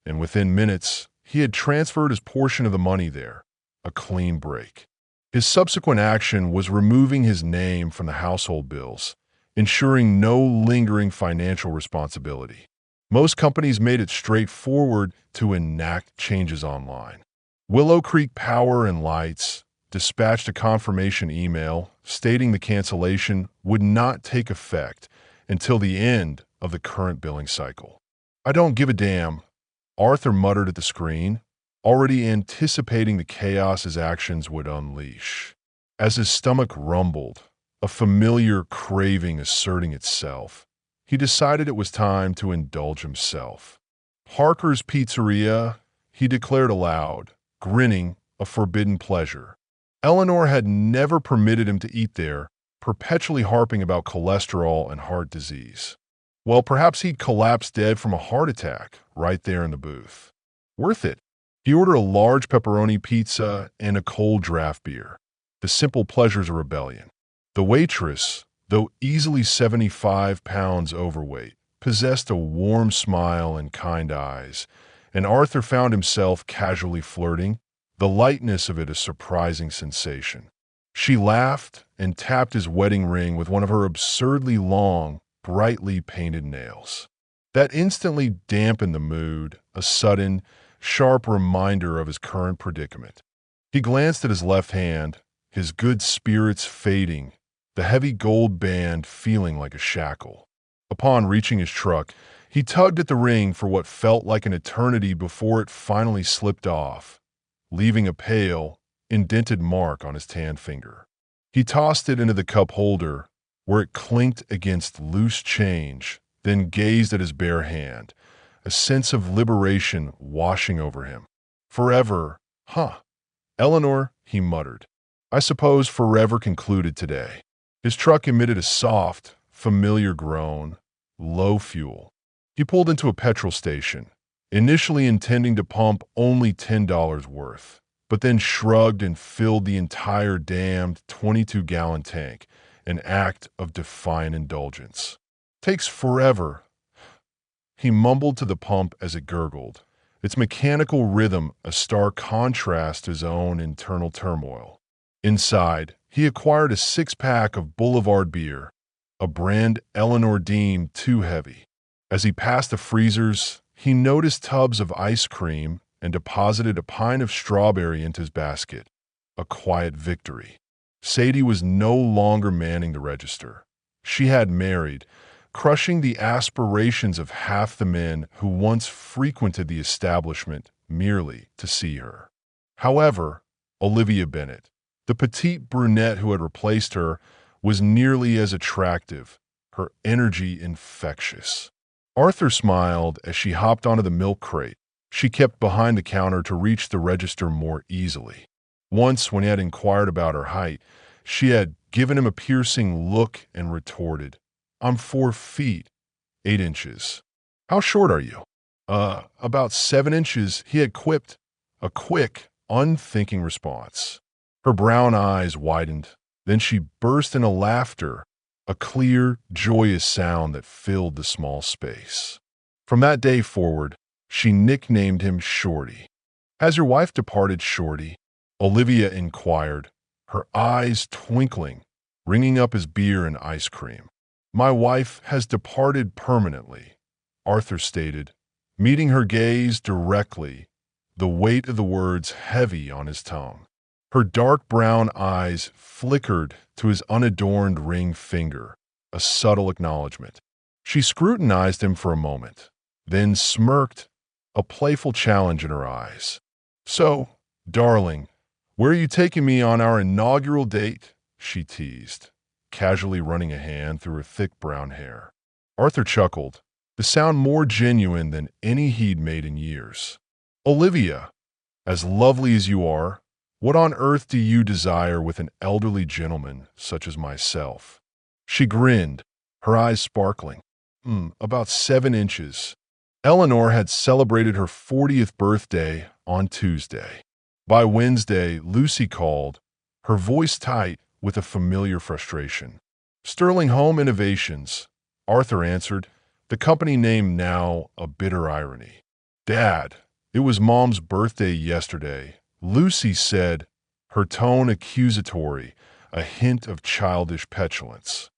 and within minutes, he had transferred his portion of the money there, a clean break. His subsequent action was removing his name from the household bills, ensuring no lingering financial responsibility. Most companies made it straightforward to enact changes online. Willow Creek Power and Lights dispatched a confirmation email stating the cancellation would not take effect until the end of the current billing cycle. "I don't give a damn," Arthur muttered at the screen, already anticipating the chaos his actions would unleash. As his stomach rumbled, a familiar craving asserting itself, he decided it was time to indulge himself. "Harker's Pizzeria," he declared aloud, grinning a forbidden pleasure. Eleanor had never permitted him to eat there, perpetually harping about cholesterol and heart disease. Well, perhaps he'd collapse dead from a heart attack right there in the booth. Worth it. He ordered a large pepperoni pizza and a cold draft beer. The simple pleasures of rebellion. The waitress, though easily 75 pounds overweight, possessed a warm smile and kind eyes, and Arthur found himself casually flirting, the lightness of it a surprising sensation. She laughed and tapped his wedding ring with one of her absurdly long, brightly painted nails. That instantly dampened the mood, a sudden, sharp reminder of his current predicament. He glanced at his left hand, his good spirits fading, the heavy gold band feeling like a shackle. Upon reaching his truck, he tugged at the ring for what felt like an eternity before it finally slipped off, leaving a pale, indented mark on his tan finger. He tossed it into the cup holder, where it clinked against loose change, then gazed at his bare hand, a sense of liberation washing over him. "Forever, huh? Eleanor," he muttered. "I suppose forever concluded today." His truck emitted a soft, familiar groan, low fuel. He pulled into a petrol station, initially intending to pump only $10 worth, but then shrugged and filled the entire damned 22-gallon tank, an act of defiant indulgence. "Takes forever," he mumbled to the pump as it gurgled, its mechanical rhythm a stark contrast to his own internal turmoil. Inside, he acquired a six-pack of Boulevard beer, a brand Eleanor deemed too heavy. As he passed the freezers, he noticed tubs of ice cream and deposited a pint of strawberry into his basket. A quiet victory. Sadie was no longer manning the register. She had married, crushing the aspirations of half the men who once frequented the establishment merely to see her. However, Olivia Bennett, the petite brunette who had replaced her, was nearly as attractive, her energy infectious. Arthur smiled as she hopped onto the milk crate. She kept behind the counter to reach the register more easily. Once, when he had inquired about her height, she had given him a piercing look and retorted, "I'm 4 feet, 8 inches. How short are you?" About 7 inches," he had quipped, a quick, unthinking response. Her brown eyes widened, then she burst into laughter, a clear, joyous sound that filled the small space. From that day forward, she nicknamed him Shorty. "Has your wife departed, Shorty?" Olivia inquired, her eyes twinkling, ringing up his beer and ice cream. "My wife has departed permanently," Arthur stated, meeting her gaze directly, the weight of the words heavy on his tongue. Her dark brown eyes flickered to his unadorned ring finger, a subtle acknowledgement. She scrutinized him for a moment, then smirked, a playful challenge in her eyes. "So, darling, where are you taking me on our inaugural date?" she teased, casually running a hand through her thick brown hair. Arthur chuckled, the sound more genuine than any he'd made in years. "Olivia, as lovely as you are, what on earth do you desire with an elderly gentleman such as myself?" She grinned, her eyes sparkling. About 7 inches. Eleanor had celebrated her 40th birthday on Tuesday. By Wednesday, Lucy called, her voice tight with a familiar frustration. "Sterling Home Innovations," Arthur answered, the company name now a bitter irony. "Dad, it was Mom's birthday yesterday. Lucy said, her tone accusatory, a hint of childish petulance.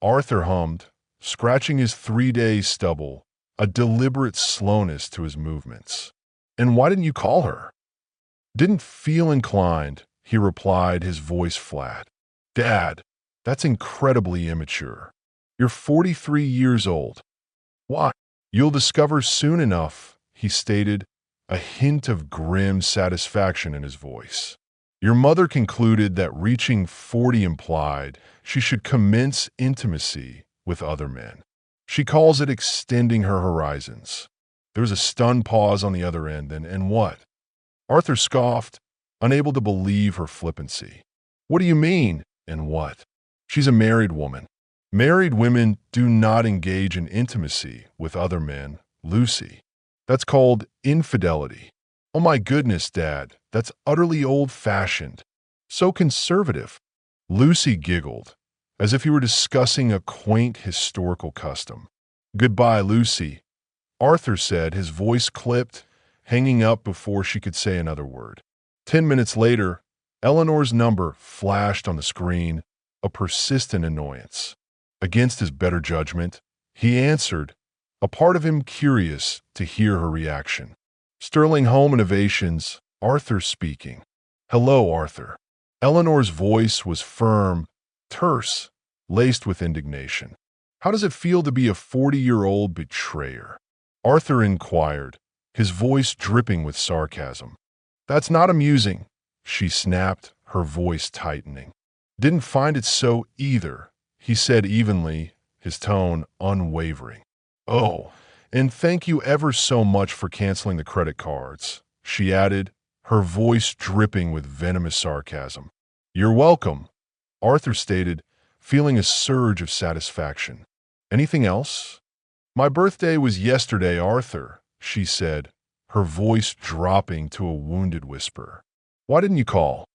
Arthur hummed, scratching his 3-day stubble, a deliberate slowness to his movements. And why didn't you call her? Didn't feel inclined, he replied, his voice flat. Dad, that's incredibly immature. You're 43 years old. Why? You'll discover soon enough, he stated, a hint of grim satisfaction in his voice. Your mother concluded that reaching 40 implied she should commence intimacy with other men. She calls it extending her horizons. There was a stunned pause on the other end, and what? Arthur scoffed, unable to believe her flippancy. What do you mean, and what? She's a married woman. Married women do not engage in intimacy with other men, Lucy. That's called infidelity. Oh my goodness, Dad, that's utterly old-fashioned. So conservative. Lucy giggled, as if he were discussing a quaint historical custom. Goodbye, Lucy, Arthur said, his voice clipped, hanging up before she could say another word. 10 minutes later, Eleanor's number flashed on the screen, a persistent annoyance. Against his better judgment, he answered, a part of him curious to hear her reaction. Sterling Home Innovations, Arthur speaking. Hello, Arthur. Eleanor's voice was firm, terse, laced with indignation. How does it feel to be a 40-year-old betrayer? Arthur inquired, his voice dripping with sarcasm. That's not amusing, she snapped, her voice tightening. Didn't find it so either, he said evenly, his tone unwavering. Oh, and thank you ever so much for canceling the credit cards, she added, her voice dripping with venomous sarcasm. You're welcome, Arthur stated, feeling a surge of satisfaction. Anything else? My birthday was yesterday, Arthur, she said, her voice dropping to a wounded whisper. Why didn't you call?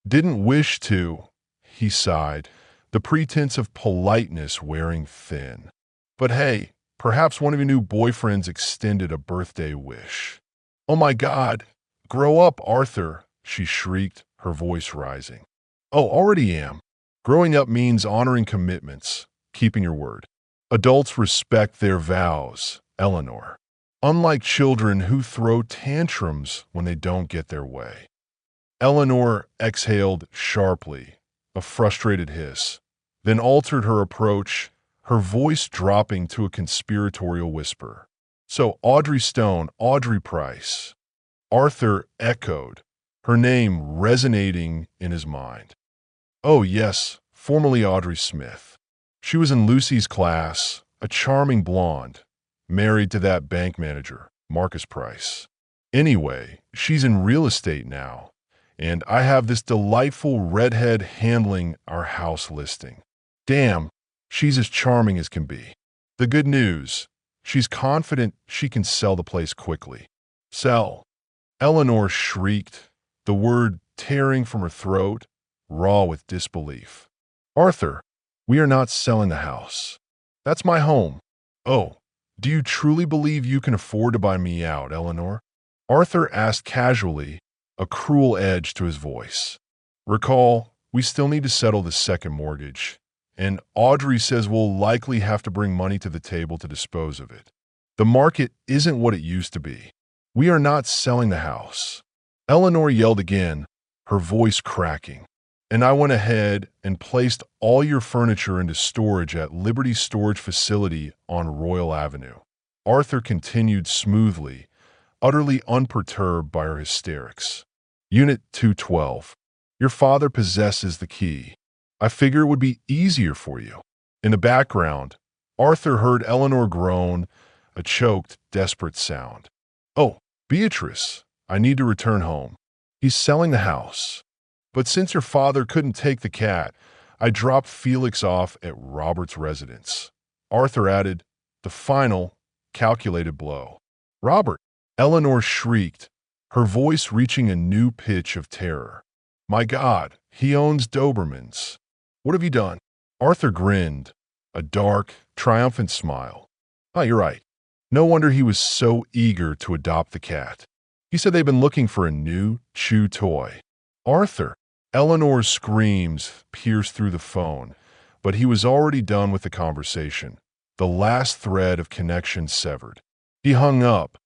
Didn't wish to, he sighed, the pretense of politeness wearing thin. But hey, perhaps one of your new boyfriends extended a birthday wish. Oh my God, grow up, Arthur, she shrieked, her voice rising. Oh, already am. Growing up means honoring commitments, keeping your word. Adults respect their vows, Eleanor. Unlike children who throw tantrums when they don't get their way. Eleanor exhaled sharply, a frustrated hiss, then altered her approach, her voice dropping to a conspiratorial whisper. So Audrey Stone, Audrey Price. Arthur echoed, her name resonating in his mind. Oh yes, formerly Audrey Smith. She was in Lucy's class, a charming blonde, married to that bank manager, Marcus Price. Anyway, she's in real estate now, and I have this delightful redhead handling our house listing. Damn, she's as charming as can be. The good news, she's confident she can sell the place quickly. Sell. Eleanor shrieked, the word tearing from her throat, raw with disbelief. Arthur, we are not selling the house. That's my home. Oh, do you truly believe you can afford to buy me out, Eleanor? Arthur asked casually, a cruel edge to his voice. Recall, we still need to settle the second mortgage, and Audrey says we'll likely have to bring money to the table to dispose of it. The market isn't what it used to be. We are not selling the house. Eleanor yelled again, her voice cracking. And I went ahead and placed all your furniture into storage at Liberty Storage Facility on Royal Avenue. Arthur continued smoothly, utterly unperturbed by her hysterics. Unit 212. Your father possesses the key. I figure it would be easier for you. In the background, Arthur heard Eleanor groan, a choked, desperate sound. Oh, Beatrice, I need to return home. He's selling the house. But since your father couldn't take the cat, I dropped Felix off at Robert's residence. Arthur added, the final, calculated blow. Robert, Eleanor shrieked, her voice reaching a new pitch of terror. My God, he owns Dobermans. What have you done? Arthur grinned, a dark, triumphant smile. Oh, you're right. No wonder he was so eager to adopt the cat. He said they've been looking for a new chew toy. Arthur. Eleanor's screams pierced through the phone, but he was already done with the conversation. The last thread of connection severed. He hung up,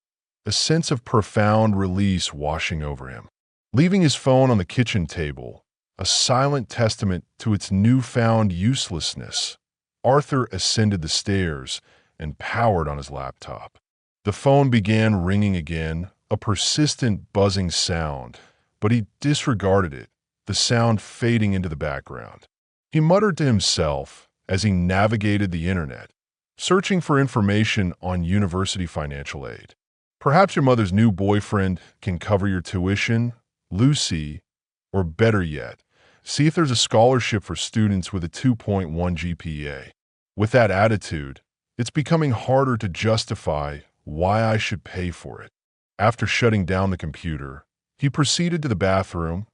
a sense of profound release washing over him. Leaving his phone on the kitchen table, a silent testament to its newfound uselessness, Arthur ascended the stairs and powered on his laptop. The phone began ringing again, a persistent buzzing sound, but he disregarded it, the sound fading into the background. He muttered to himself as he navigated the internet, searching for information on university financial aid. Perhaps your mother's new boyfriend can cover your tuition, Lucy, or better yet, see if there's a scholarship for students with a 2.1 GPA. With that attitude, it's becoming harder to justify why I should pay for it. After shutting down the computer, he proceeded to the bathroom,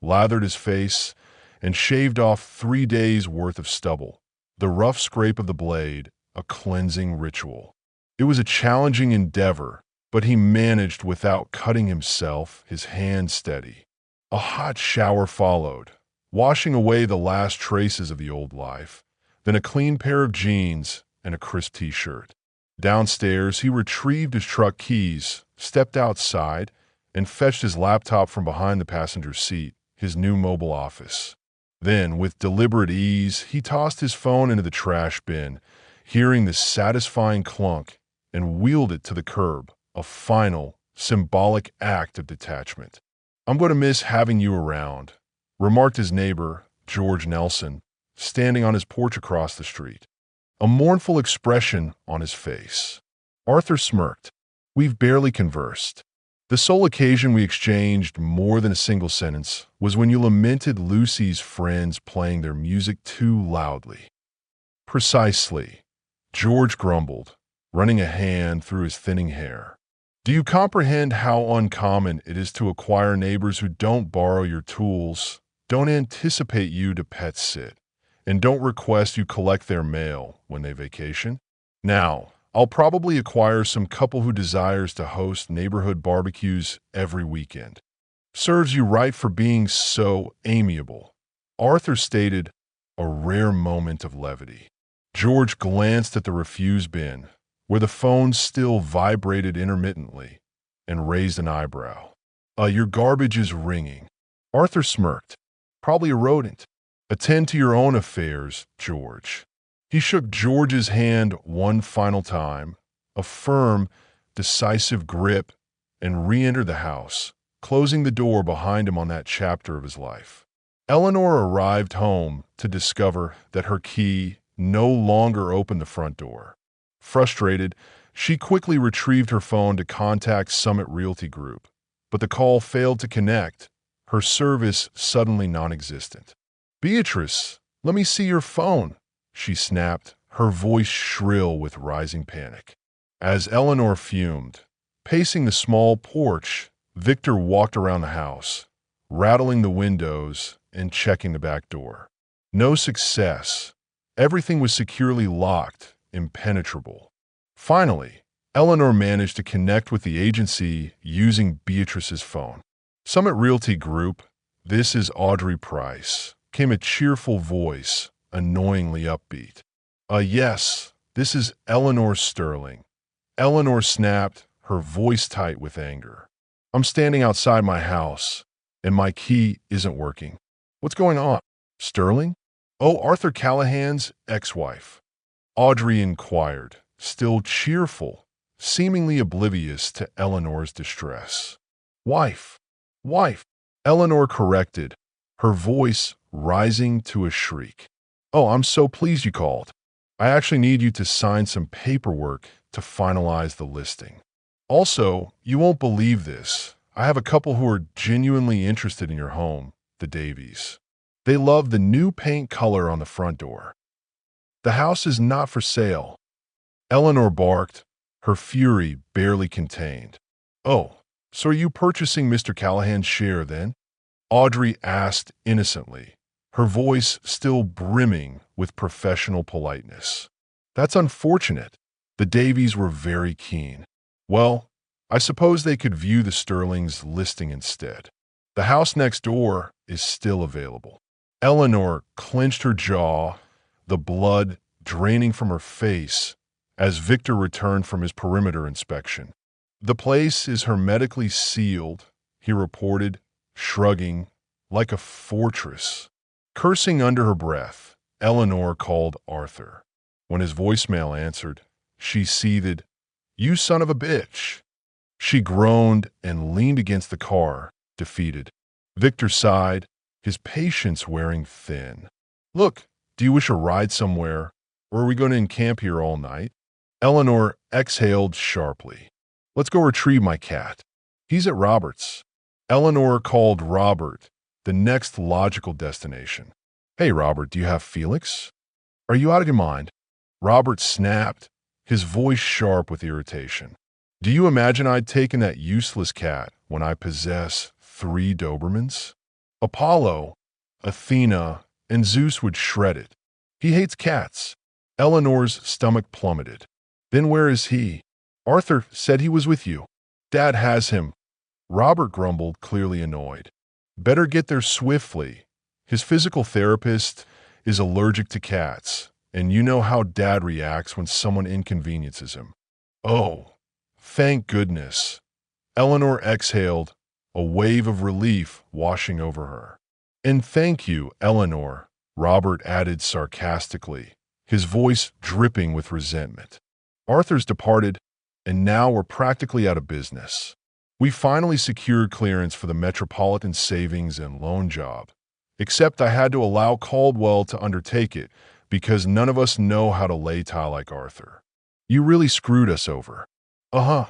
lathered his face, and shaved off 3 days' worth of stubble. The rough scrape of the blade, a cleansing ritual. It was a challenging endeavor, but he managed without cutting himself, his hand steady. A hot shower followed, washing away the last traces of the old life, then a clean pair of jeans and a crisp t-shirt. Downstairs, he retrieved his truck keys, stepped outside, and fetched his laptop from behind the passenger seat, his new mobile office. Then, with deliberate ease, he tossed his phone into the trash bin, hearing the satisfying clunk, and wheeled it to the curb, a final, symbolic act of detachment. "I'm going to miss having you around," remarked his neighbor, George Nelson, standing on his porch across the street, a mournful expression on his face. Arthur smirked. "We've barely conversed. The sole occasion we exchanged more than a single sentence was when you lamented Lucy's friends playing their music too loudly." "Precisely," George grumbled, running a hand through his thinning hair. "Do you comprehend how uncommon it is to acquire neighbors who don't borrow your tools, don't anticipate you to pet sit, and don't request you collect their mail when they vacation? Now, I'll probably acquire some couple who desires to host neighborhood barbecues every weekend. Serves you right for being so amiable," Arthur stated, a rare moment of levity. George glanced at the refuse bin, where the phone still vibrated intermittently, and raised an eyebrow. Your garbage is ringing." Arthur smirked. "Probably a rodent. Attend to your own affairs, George." He shook George's hand one final time, a firm, decisive grip, and re-entered the house, closing the door behind him on that chapter of his life. Eleanor arrived home to discover that her key no longer opened the front door. Frustrated, she quickly retrieved her phone to contact Summit Realty Group, but the call failed to connect, her service suddenly non-existent. "Beatrice, let me see your phone," she snapped, her voice shrill with rising panic. As Eleanor fumed, pacing the small porch, Victor walked around the house, rattling the windows and checking the back door. No success. Everything was securely locked, impenetrable. Finally, Eleanor managed to connect with the agency using Beatrice's phone. "Summit Realty Group, this is Audrey Price," came a cheerful voice, annoyingly upbeat. Yes, this is Eleanor Sterling." Eleanor snapped, her voice tight with anger. "I'm standing outside my house, and my key isn't working. What's going on?" "Sterling? Oh, Arthur Callahan's ex-wife," Audrey inquired, still cheerful, seemingly oblivious to Eleanor's distress. "Wife, wife," Eleanor corrected, her voice rising to a shriek. "Oh, I'm so pleased you called. I actually need you to sign some paperwork to finalize the listing. Also, you won't believe this. I have a couple who are genuinely interested in your home, the Davies. They love the new paint color on the front door. The house is not for sale." Eleanor barked, her fury barely contained. "Oh, so are you purchasing Mr. Callahan's share then?" Audrey asked innocently, her voice still brimming with professional politeness. "That's unfortunate. The Davies were very keen." "Well, I suppose they could view the Sterling's listing instead. The house next door is still available. Eleanor clenched her jaw, the blood draining from her face as Victor returned from his perimeter inspection. The place is hermetically sealed, he reported, shrugging, like a fortress. Cursing under her breath, Eleanor called Arthur. When his voicemail answered, she seethed, "You son of a bitch!" She groaned and leaned against the car, defeated. Victor sighed, his patience wearing thin. "Look, do you wish a ride somewhere, or are we going to encamp here all night?" Eleanor exhaled sharply. "Let's go retrieve my cat. He's at Robert's." Eleanor called Robert, the next logical destination. "Hey, Robert, do you have Felix? Are you out of your mind?" Robert snapped, his voice sharp with irritation. "Do you imagine I'd taken that useless cat when I possess 3 Dobermans? Apollo, Athena, and Zeus would shred it. He hates cats." Eleanor's stomach plummeted. "Then where is he? Arthur said he was with you." "Dad has him," Robert grumbled, clearly annoyed. "Better get there swiftly. His physical therapist is allergic to cats, and you know how Dad reacts when someone inconveniences him." "Oh, thank goodness." Eleanor exhaled, a wave of relief washing over her. "And thank you, Eleanor," Robert added sarcastically, his voice dripping with resentment. "Arthur's departed, and now we're practically out of business. We finally secured clearance for the Metropolitan Savings and Loan job, except I had to allow Caldwell to undertake it because none of us know how to lay tie like Arthur. You really screwed us over." "Uh-huh,"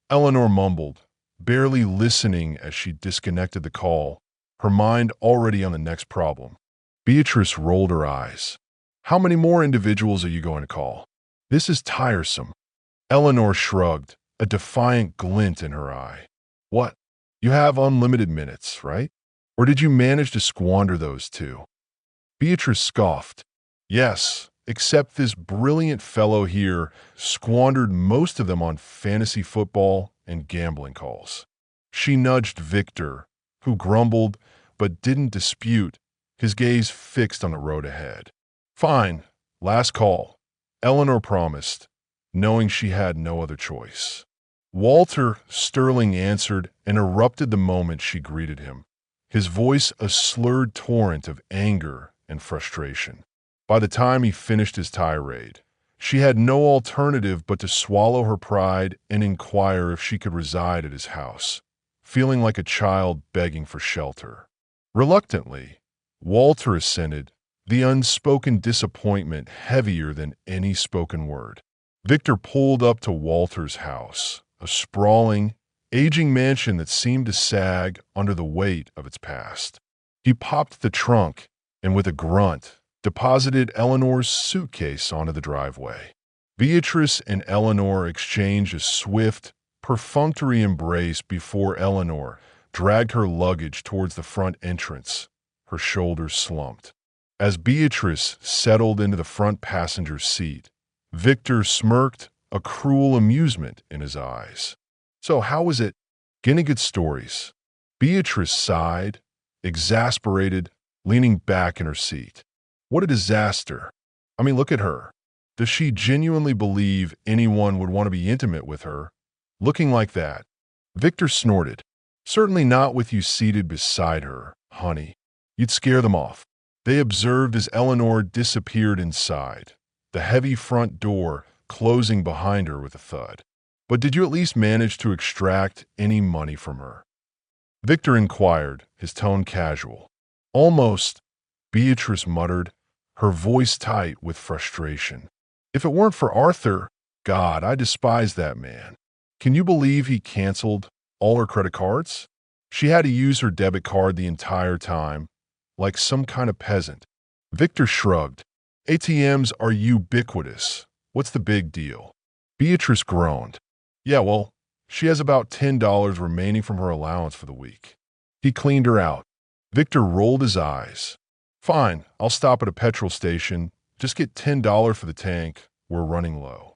Eleanor mumbled, barely listening as she disconnected the call, her mind already on the next problem. Beatrice rolled her eyes. "How many more individuals are you going to call? This is tiresome." Eleanor shrugged, a defiant glint in her eye. "What? You have unlimited minutes, right? Or did you manage to squander those too?" Beatrice scoffed. "Yes, except this brilliant fellow here squandered most of them on fantasy football and gambling calls." She nudged Victor, who grumbled but didn't dispute, his gaze fixed on the road ahead. "Fine, last call," Eleanor promised, knowing she had no other choice. Walter Sterling answered and erupted the moment she greeted him, his voice a slurred torrent of anger and frustration. By the time he finished his tirade, she had no alternative but to swallow her pride and inquire if she could reside at his house, feeling like a child begging for shelter. Reluctantly, Walter assented, the unspoken disappointment heavier than any spoken word. Victor pulled up to Walter's house, a sprawling, aging mansion that seemed to sag under the weight of its past. He popped the trunk and, with a grunt, deposited Eleanor's suitcase onto the driveway. Beatrice and Eleanor exchanged a swift, perfunctory embrace before Eleanor dragged her luggage towards the front entrance, her shoulders slumped. As Beatrice settled into the front passenger seat, Victor smirked, a cruel amusement in his eyes. "So how was it?" "Getting good stories." Beatrice sighed, exasperated, leaning back in her seat. "What a disaster. I mean, look at her. Does she genuinely believe anyone would want to be intimate with her, looking like that?" Victor snorted. "Certainly not with you seated beside her, honey. You'd scare them off." They observed as Eleanor disappeared inside, the heavy front door closing behind her with a thud. "But did you at least manage to extract any money from her?" Victor inquired, his tone casual. "Almost," Beatrice muttered, her voice tight with frustration. "If it weren't for Arthur, God, I despise that man. Can you believe he canceled all her credit cards? She had to use her debit card the entire time, like some kind of peasant." Victor shrugged. "ATMs are ubiquitous. What's the big deal?" Beatrice groaned. "Yeah, well, she has about $10 remaining from her allowance for the week." He cleaned her out. Victor rolled his eyes. "Fine, I'll stop at a petrol station. Just get $10 for the tank. We're running low."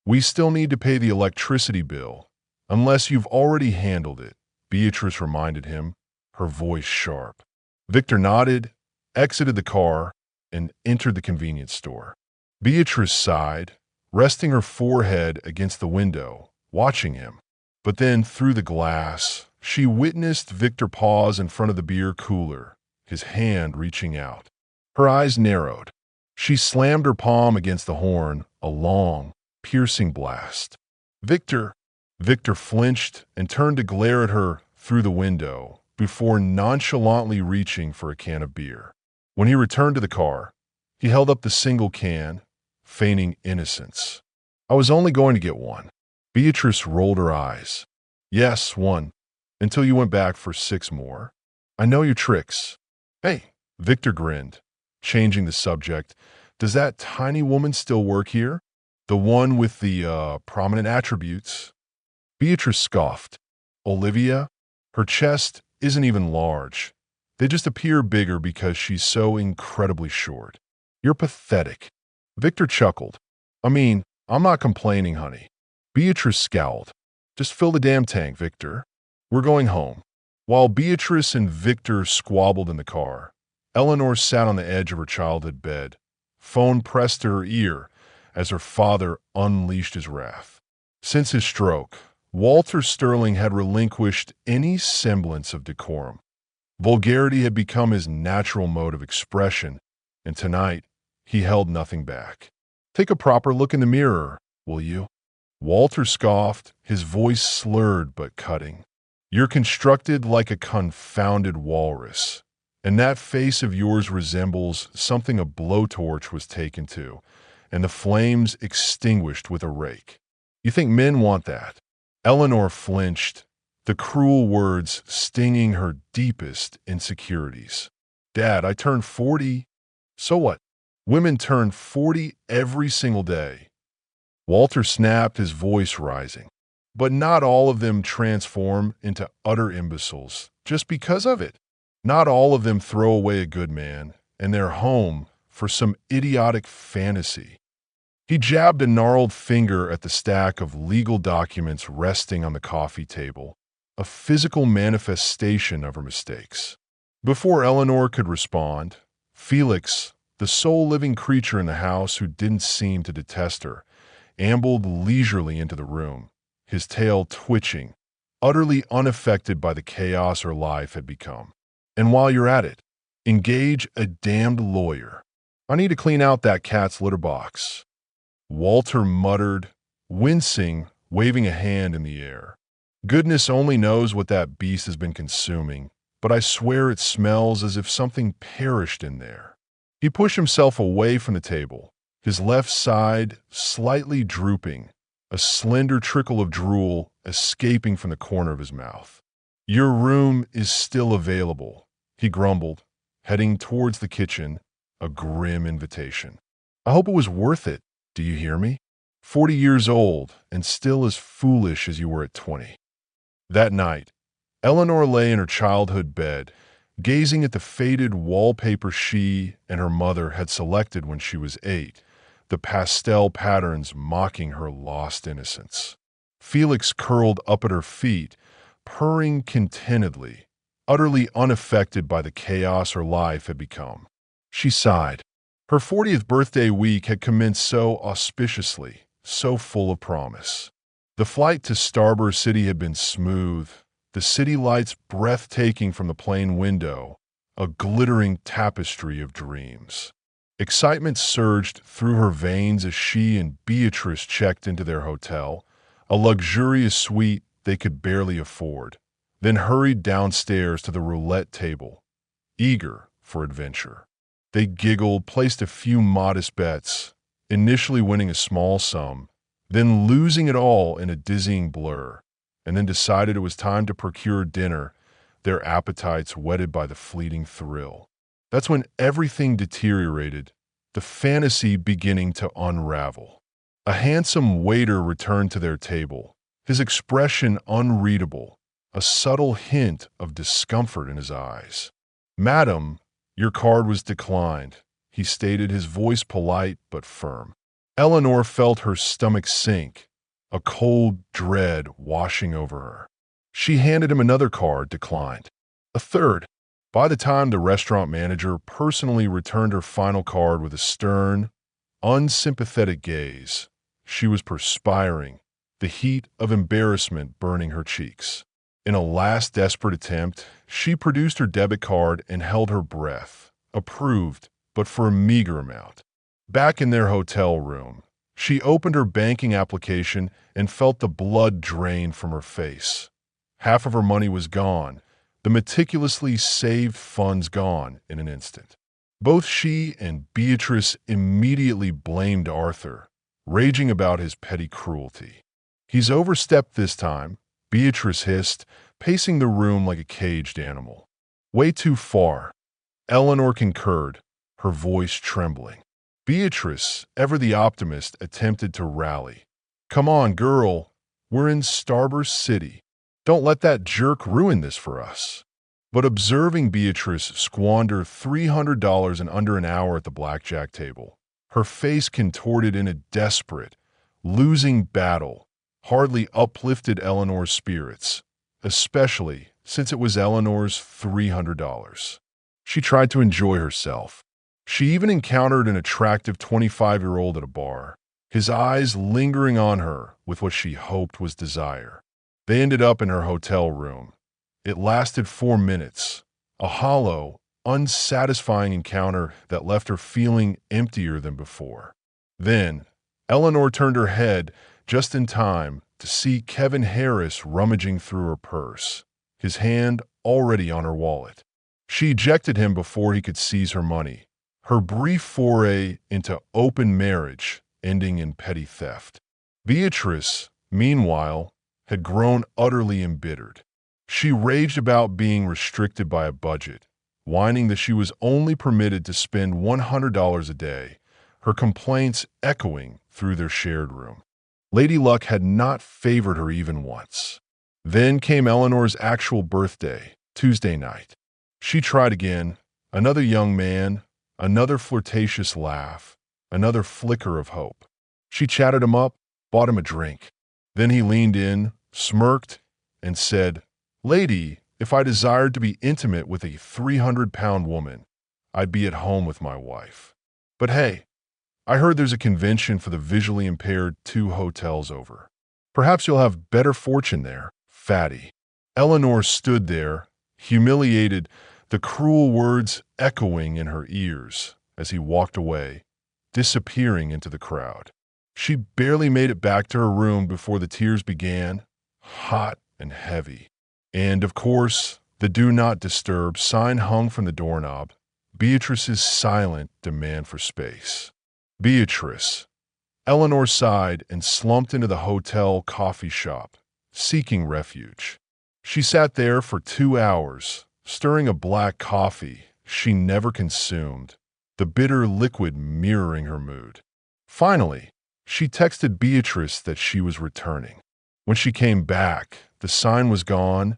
"We still need to pay the electricity bill," Unless you've already handled it, Beatrice reminded him, her voice sharp. Victor nodded, exited the car, and entered the convenience store. Beatrice sighed, resting her forehead against the window, watching him. But then, through the glass, she witnessed Victor pause in front of the beer cooler, his hand reaching out. Her eyes narrowed. She slammed her palm against the horn, a long, piercing blast. Victor! Victor flinched and turned to glare at her through the window before nonchalantly reaching for a can of beer. When he returned to the car, he held up the single can, feigning innocence. I was only going to get one. Beatrice rolled her eyes. Yes, one. Until you went back for 6 more. I know your tricks. Hey, Victor grinned, changing the subject. Does that tiny woman still work here? The one with the, prominent attributes? Beatrice scoffed. Olivia? Her chest isn't even large. They just appear bigger because she's so incredibly short. You're pathetic. Victor chuckled. I mean, I'm not complaining, honey. Beatrice scowled. Just fill the damn tank, Victor. We're going home. While Beatrice and Victor squabbled in the car, Eleanor sat on the edge of her childhood bed, phone pressed to her ear as her father unleashed his wrath. Since his stroke, Walter Sterling had relinquished any semblance of decorum. Vulgarity had become his natural mode of expression, and tonight he held nothing back. Take a proper look in the mirror, will you? Walter scoffed, his voice slurred but cutting. You're constructed like a confounded walrus, and that face of yours resembles something a blowtorch was taken to, and the flames extinguished with a rake. You think men want that? Eleanor flinched, the cruel words stinging her deepest insecurities. Dad, I turned 40. So what? Women turn 40 every single day. Walter snapped, his voice rising. But not all of them transform into utter imbeciles just because of it. Not all of them throw away a good man and their home for some idiotic fantasy. He jabbed a gnarled finger at the stack of legal documents resting on the coffee table, a physical manifestation of her mistakes. Before Eleanor could respond, Felix, the sole living creature in the house who didn't seem to detest her, ambled leisurely into the room, his tail twitching, utterly unaffected by the chaos her life had become. And while you're at it, engage a damned lawyer. I need to clean out that cat's litter box. Walter muttered, wincing, waving a hand in the air. Goodness only knows what that beast has been consuming, but I swear it smells as if something perished in there. He pushed himself away from the table, his left side slightly drooping, a slender trickle of drool escaping from the corner of his mouth. Your room is still available, he grumbled, heading towards the kitchen, a grim invitation. I hope it was worth it. Do you hear me? 40 years old and still as foolish as you were at 20. That night, Eleanor lay in her childhood bed, gazing at the faded wallpaper she and her mother had selected when she was 8, the pastel patterns mocking her lost innocence. Felix curled up at her feet, purring contentedly, utterly unaffected by the chaos her life had become. She sighed. Her 40th birthday week had commenced so auspiciously, so full of promise. The flight to Starburst City had been smooth, the city lights breathtaking from the plane window, a glittering tapestry of dreams. Excitement surged through her veins as she and Beatrice checked into their hotel, a luxurious suite they could barely afford, then hurried downstairs to the roulette table, eager for adventure. They giggled, placed a few modest bets, initially winning a small sum, then losing it all in a dizzying blur, and then decided it was time to procure dinner, their appetites whetted by the fleeting thrill. That's when everything deteriorated, the fantasy beginning to unravel. A handsome waiter returned to their table, his expression unreadable, a subtle hint of discomfort in his eyes. "Madam, your card was declined," he stated, his voice polite but firm. Eleanor felt her stomach sink, a cold dread washing over her. She handed him another card, declined. A third. By the time the restaurant manager personally returned her final card with a stern, unsympathetic gaze, she was perspiring, the heat of embarrassment burning her cheeks. In a last desperate attempt, she produced her debit card and held her breath, approved, but for a meager amount. Back in their hotel room, she opened her banking application and felt the blood drain from her face. Half of her money was gone, the meticulously saved funds gone in an instant. Both she and Beatrice immediately blamed Arthur, raging about his petty cruelty. "He's overstepped this time," Beatrice hissed, pacing the room like a caged animal. "Way too far," Eleanor concurred, her voice trembling. Beatrice, ever the optimist, attempted to rally. "Come on, girl. We're in Starburst City. Don't let that jerk ruin this for us." But observing Beatrice squander $300 in under an hour at the blackjack table, her face contorted in a desperate, losing battle, hardly uplifted Eleanor's spirits, especially since it was Eleanor's $300. She tried to enjoy herself. She even encountered an attractive 25-year-old at a bar, his eyes lingering on her with what she hoped was desire. They ended up in her hotel room. It lasted 4 minutes, a hollow, unsatisfying encounter that left her feeling emptier than before. Then, Eleanor turned her head just in time to see Kevin Harris rummaging through her purse, his hand already on her wallet. She ejected him before he could seize her money, her brief foray into open marriage ending in petty theft. Beatrice, meanwhile, had grown utterly embittered. She raged about being restricted by a budget, whining that she was only permitted to spend $100 a day, her complaints echoing through their shared room. Lady Luck had not favored her even once. Then came Eleanor's actual birthday, Tuesday night. She tried again, another young man, another flirtatious laugh, another flicker of hope. She chatted him up, bought him a drink. Then he leaned in, smirked, and said, "Lady, if I desired to be intimate with a 300-pound woman, I'd be at home with my wife. But hey, I heard there's a convention for the visually impaired 2 hotels over. Perhaps you'll have better fortune there, fatty." Eleanor stood there, humiliated, the cruel words echoing in her ears as he walked away, disappearing into the crowd. She barely made it back to her room before the tears began, hot and heavy. And, of course, the Do Not Disturb sign hung from the doorknob, Beatrice's silent demand for space. Beatrice. Eleanor sighed and slumped into the hotel coffee shop, seeking refuge. She sat there for 2 hours, stirring a black coffee she never consumed, the bitter liquid mirroring her mood. Finally, she texted Beatrice that she was returning. When she came back, the sign was gone,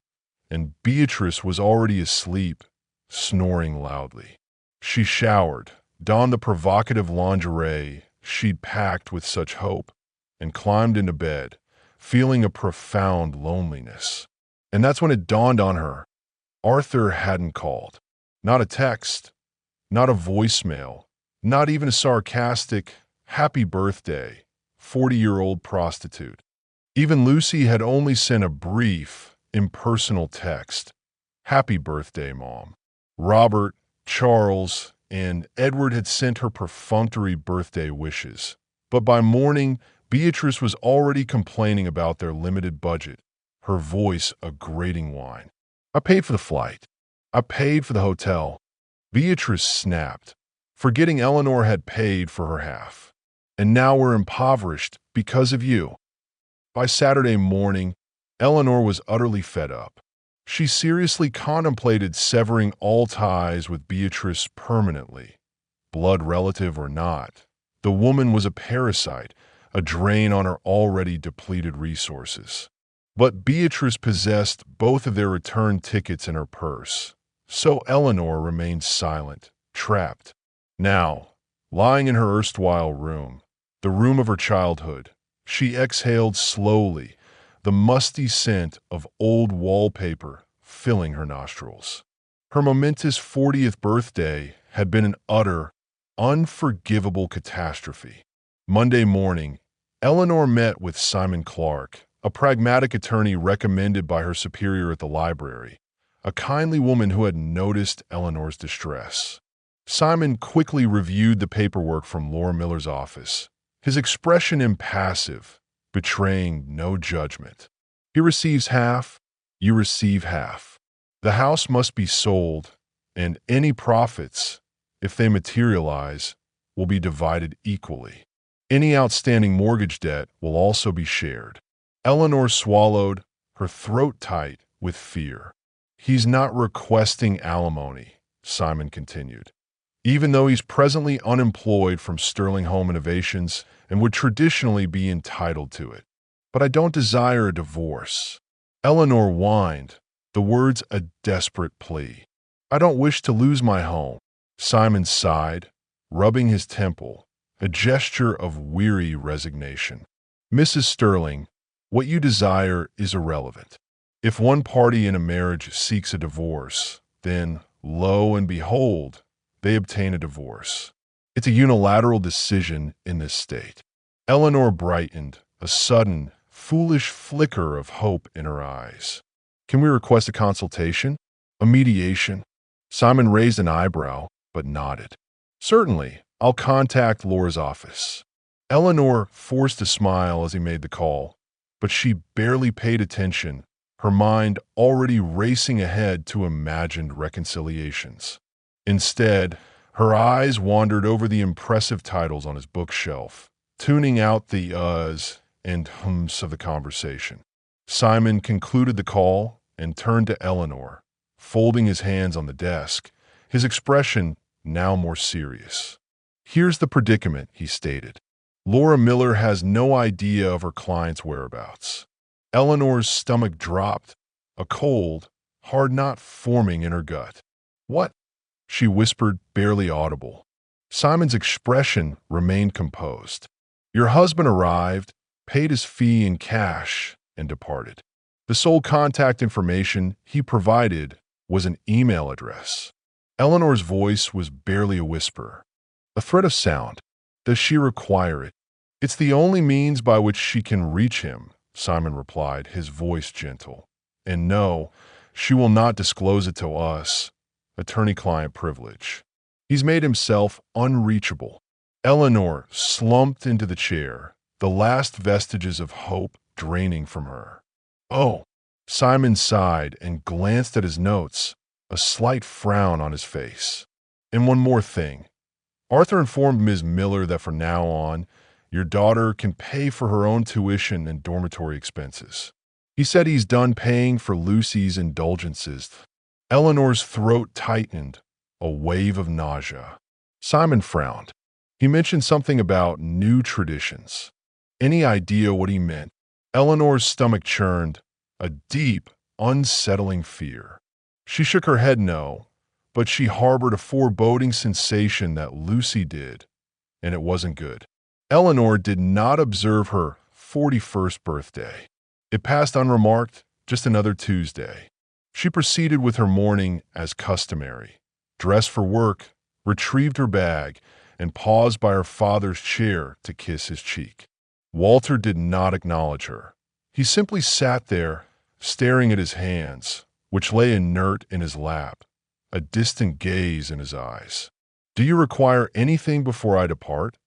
and Beatrice was already asleep, snoring loudly. She showered, donned the provocative lingerie she'd packed with such hope, and climbed into bed, feeling a profound loneliness. And that's when it dawned on her. Arthur hadn't called. Not a text, not a voicemail, not even a sarcastic, "Happy birthday, 40-year-old prostitute." Even Lucy had only sent a brief, impersonal text. "Happy birthday, Mom." Robert, Charles, and Edward had sent her perfunctory birthday wishes. But by morning, Beatrice was already complaining about their limited budget, her voice a grating whine. "I paid for the flight. I paid for the hotel." Beatrice snapped, forgetting Eleanor had paid for her half. "And now we're impoverished because of you." By Saturday morning, Eleanor was utterly fed up. She seriously contemplated severing all ties with Beatrice permanently, blood relative or not. The woman was a parasite, a drain on her already depleted resources. But Beatrice possessed both of their return tickets in her purse, so Eleanor remained silent, trapped. Now, lying in her erstwhile room, the room of her childhood, She exhaled slowly, the musty scent of old wallpaper filling her nostrils. Her momentous 40th birthday had been an utter, unforgivable catastrophe. Monday morning, Eleanor met with Simon Clark, a pragmatic attorney recommended by her superior at the library, a kindly woman who had noticed Eleanor's distress. Simon quickly reviewed the paperwork from Laura Miller's office, his expression impassive, betraying no judgment. He receives half, you receive half. The house must be sold, and any profits, if they materialize, will be divided equally. Any outstanding mortgage debt will also be shared. Eleanor swallowed, her throat tight with fear. He's not requesting alimony, Simon continued, even though he's presently unemployed from Sterling Home Innovations and would traditionally be entitled to it. But I don't desire a divorce. Eleanor whined, the words a desperate plea. I don't wish to lose my home. Simon sighed, rubbing his temple, a gesture of weary resignation. Mrs. Sterling, what you desire is irrelevant. If one party in a marriage seeks a divorce, then, lo and behold, they obtain a divorce. It's a unilateral decision in this state. Eleanor brightened, a sudden, foolish flicker of hope in her eyes. Can we request a consultation? A mediation? Simon raised an eyebrow, but nodded. Certainly, I'll contact Laura's office. Eleanor forced a smile as he made the call, but she barely paid attention, her mind already racing ahead to imagined reconciliations. Instead, her eyes wandered over the impressive titles on his bookshelf, tuning out the uhs and hums of the conversation. Simon concluded the call and turned to Eleanor, folding his hands on the desk, his expression now more serious. Here's the predicament, he stated. Laura Miller has no idea of her client's whereabouts. Eleanor's stomach dropped, a cold, hard knot forming in her gut. What? She whispered, barely audible. Simon's expression remained composed. Your husband arrived, paid his fee in cash, and departed. The sole contact information he provided was an email address. Eleanor's voice was barely a whisper, a thread of sound. Does she require it? It's the only means by which she can reach him, Simon replied, his voice gentle. And no, she will not disclose it to us. Attorney-client privilege. He's made himself unreachable. Eleanor slumped into the chair, the last vestiges of hope draining from her. Oh, Simon sighed and glanced at his notes, a slight frown on his face. And one more thing. Arthur informed Ms. Miller that from now on, your daughter can pay for her own tuition and dormitory expenses. He said he's done paying for Lucy's indulgences. Eleanor's throat tightened, a wave of nausea. Simon frowned. He mentioned something about new traditions. Any idea what he meant? Eleanor's stomach churned, a deep, unsettling fear. She shook her head no, but she harbored a foreboding sensation that Lucy did, and it wasn't good. Eleanor did not observe her 41st birthday. It passed unremarked, just another Tuesday. She proceeded with her morning as customary, dressed for work, retrieved her bag, and paused by her father's chair to kiss his cheek. Walter did not acknowledge her. He simply sat there, staring at his hands, which lay inert in his lap, a distant gaze in his eyes. Do you require anything before I depart?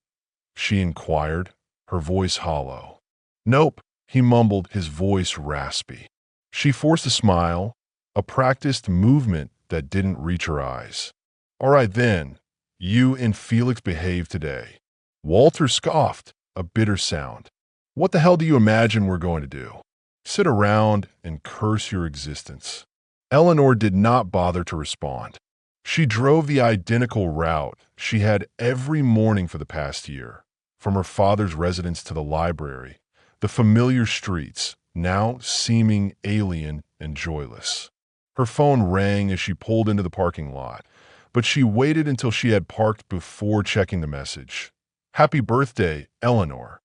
She inquired, her voice hollow. Nope, he mumbled, his voice raspy. She forced a smile, a practiced movement that didn't reach her eyes. All right then, you and Felix behave today. Walter scoffed, a bitter sound. What the hell do you imagine we're going to do? Sit around and curse your existence. Eleanor did not bother to respond. She drove the identical route she had every morning for the past year, from her father's residence to the library, the familiar streets, now seeming alien and joyless. Her phone rang as she pulled into the parking lot, but she waited until she had parked before checking the message. Happy birthday, Eleanor.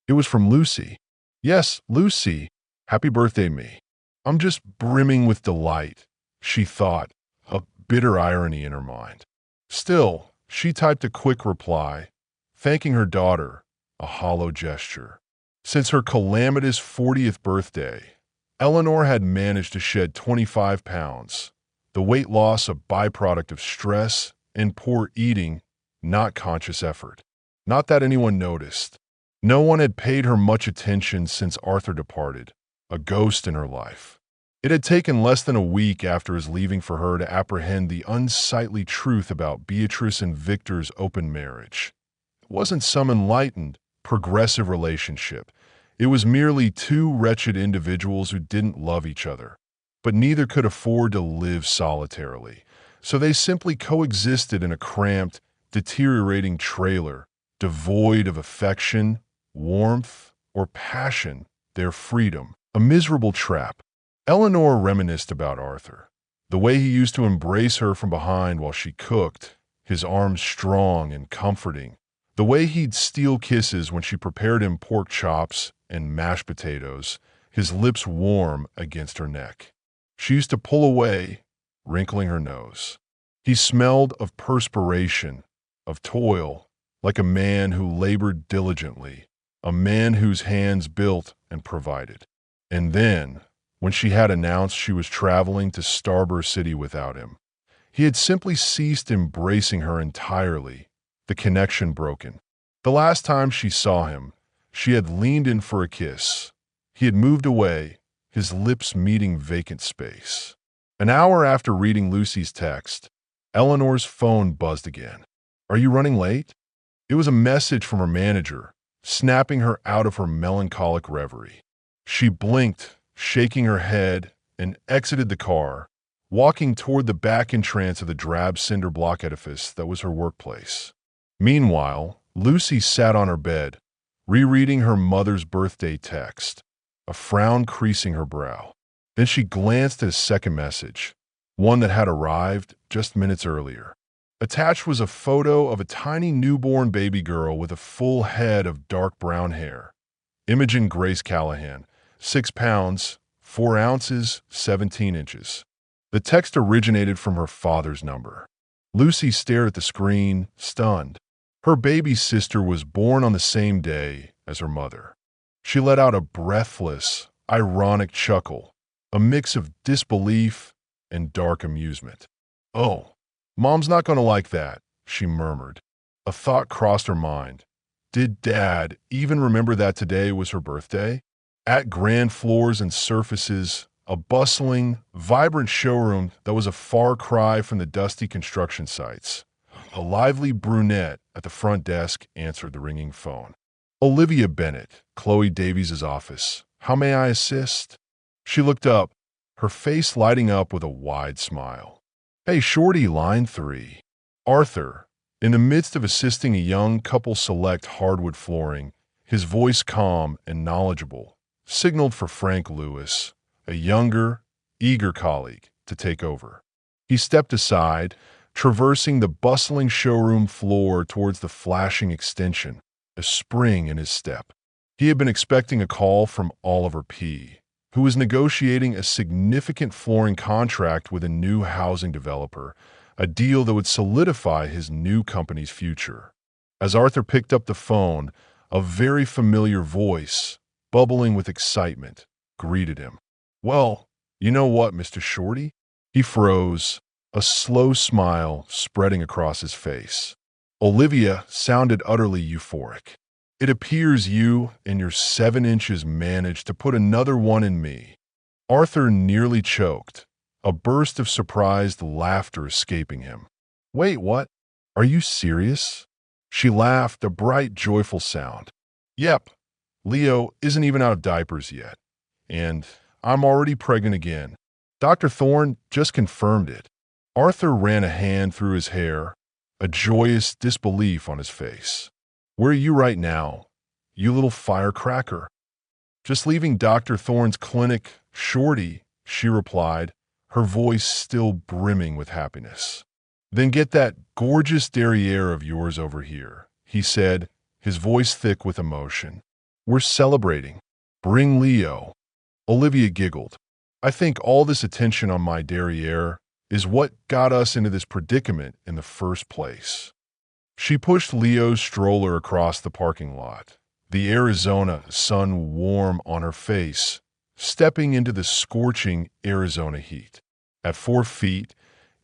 It was from Lucy. Yes, Lucy. Happy birthday, me. I'm just brimming with delight, she thought, a bitter irony in her mind. Still, she typed a quick reply, thanking her daughter, a hollow gesture. Since her calamitous 40th birthday, Eleanor had managed to shed 25 pounds, the weight loss a byproduct of stress and poor eating, not conscious effort. Not that anyone noticed. No one had paid her much attention since Arthur departed, a ghost in her life. It had taken less than a week after his leaving for her to apprehend the unsightly truth about Beatrice and Victor's open marriage. It wasn't some enlightened, progressive relationship. It was merely two wretched individuals who didn't love each other, but neither could afford to live solitarily. So they simply coexisted in a cramped, deteriorating trailer, devoid of affection, warmth, or passion, their freedom, a miserable trap. Eleanor reminisced about Arthur, the way he used to embrace her from behind while she cooked, his arms strong and comforting, the way he'd steal kisses when she prepared him pork chops and mashed potatoes, his lips warm against her neck. She used to pull away, wrinkling her nose. He smelled of perspiration, of toil, like a man who labored diligently, a man whose hands built and provided. And then, when she had announced she was traveling to Starburst City without him, he had simply ceased embracing her entirely, the connection broken. The last time she saw him, she had leaned in for a kiss. He had moved away, his lips meeting vacant space. An hour after reading Lucy's text, Eleanor's phone buzzed again. "Are you running late?" It was a message from her manager, snapping her out of her melancholic reverie. She blinked, shaking her head, and exited the car, walking toward the back entrance of the drab cinder block edifice that was her workplace. Meanwhile, Lucy sat on her bed, rereading her mother's birthday text, a frown creasing her brow. Then she glanced at a second message, one that had arrived just minutes earlier. Attached was a photo of a tiny newborn baby girl with a full head of dark brown hair. Imogen Grace Callahan, 6 pounds, 4 ounces, 17 inches. The text originated from her father's number. Lucy stared at the screen, stunned. Her baby sister was born on the same day as her mother. She let out a breathless, ironic chuckle, a mix of disbelief and dark amusement. "Oh, Mom's not going to like that," she murmured. A thought crossed her mind. Did Dad even remember that today was her birthday? At Grand Floors and Surfaces, a bustling, vibrant showroom that was a far cry from the dusty construction sites. A lively brunette at the front desk answered the ringing phone. "Olivia Bennett, Chloe Davies' office. How may I assist?" She looked up, her face lighting up with a wide smile. "Hey, Shorty, line 3. Arthur," in the midst of assisting a young couple select hardwood flooring, his voice calm and knowledgeable, signaled for Frank Lewis, a younger, eager colleague, to take over. He stepped aside, traversing the bustling showroom floor towards the flashing extension, a spring in his step. He had been expecting a call from Oliver P., who was negotiating a significant flooring contract with a new housing developer, a deal that would solidify his new company's future. As Arthur picked up the phone, a very familiar voice, bubbling with excitement, greeted him. "Well, you know what, Mr. Shorty?" He froze, a slow smile spreading across his face. Olivia sounded utterly euphoric. "It appears you and your 7 inches managed to put another one in me." Arthur nearly choked, a burst of surprised laughter escaping him. "Wait, what? Are you serious?" She laughed, a bright, joyful sound. "Yep, Leo isn't even out of diapers yet. And I'm already pregnant again. Dr. Thorne just confirmed it." Arthur ran a hand through his hair, a joyous disbelief on his face. "Where are you right now, you little firecracker?" "Just leaving Dr. Thorne's clinic, Shorty," she replied, her voice still brimming with happiness. "Then get that gorgeous derriere of yours over here," he said, his voice thick with emotion. We're celebrating. Bring Leo. Olivia giggled. I think all this attention on my derriere is what got us into this predicament in the first place. She pushed Leo's stroller across the parking lot, the Arizona sun warm on her face, stepping into the scorching Arizona heat. At 4 feet,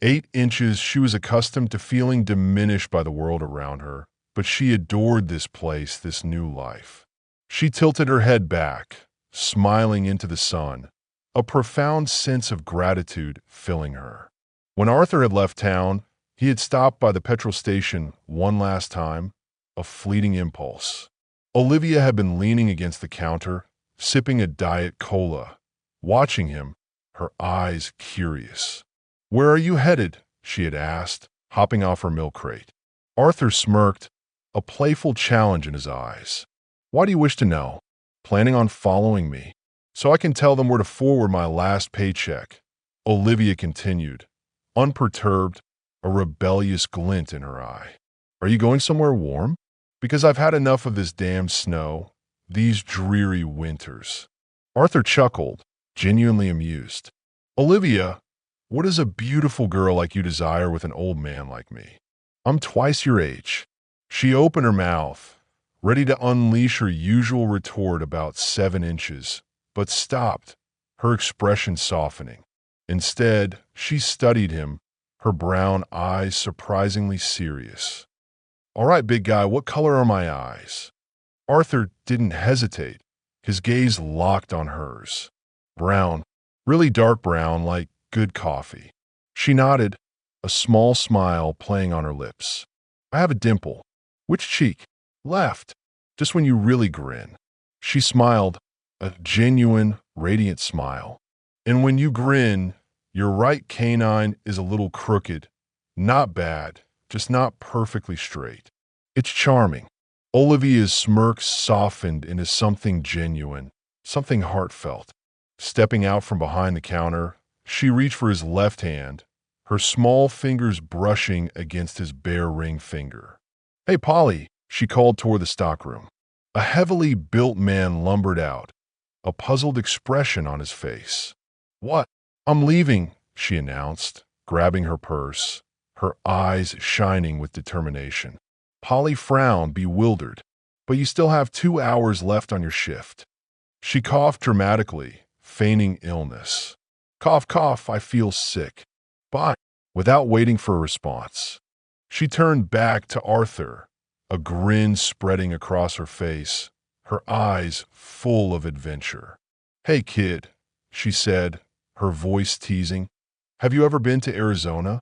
8 inches, she was accustomed to feeling diminished by the world around her, but she adored this place, this new life. She tilted her head back, smiling into the sun, a profound sense of gratitude filling her. When Arthur had left town, he had stopped by the petrol station one last time, a fleeting impulse. Olivia had been leaning against the counter, sipping a Diet Cola, watching him, her eyes curious. "Where are you headed?" she had asked, hopping off her milk crate. Arthur smirked, a playful challenge in his eyes. "Why do you wish to know?" "Planning on following me, so I can tell them where to forward my last paycheck," Olivia continued, unperturbed, a rebellious glint in her eye. "Are you going somewhere warm? Because I've had enough of this damn snow, these dreary winters." Arthur chuckled, genuinely amused. "Olivia, what does a beautiful girl like you desire with an old man like me? I'm twice your age." She opened her mouth, ready to unleash her usual retort about 7 inches, but stopped, her expression softening. Instead, she studied him, her brown eyes surprisingly serious. "All right, big guy, what color are my eyes?" Arthur didn't hesitate, his gaze locked on hers. "Brown, really dark brown, like good coffee." She nodded, a small smile playing on her lips. "I have a dimple." "Which cheek?" "Left. Just when you really grin." She smiled, a genuine, radiant smile. "And when you grin, your right canine is a little crooked. Not bad, just not perfectly straight. It's charming." Olivia's smirk softened into something genuine, something heartfelt. Stepping out from behind the counter, she reached for his left hand, her small fingers brushing against his bare ring finger. "Hey, Polly," she called toward the stockroom. A heavily built man lumbered out, a puzzled expression on his face. "What?" "I'm leaving," she announced, grabbing her purse, her eyes shining with determination. Polly frowned, bewildered. "But you still have 2 hours left on your shift." She coughed dramatically, feigning illness. "Cough, cough, I feel sick." "Bye." Without waiting for a response, she turned back to Arthur, a grin spreading across her face, her eyes full of adventure. "Hey, kid," she said, her voice teasing. "Have you ever been to Arizona?"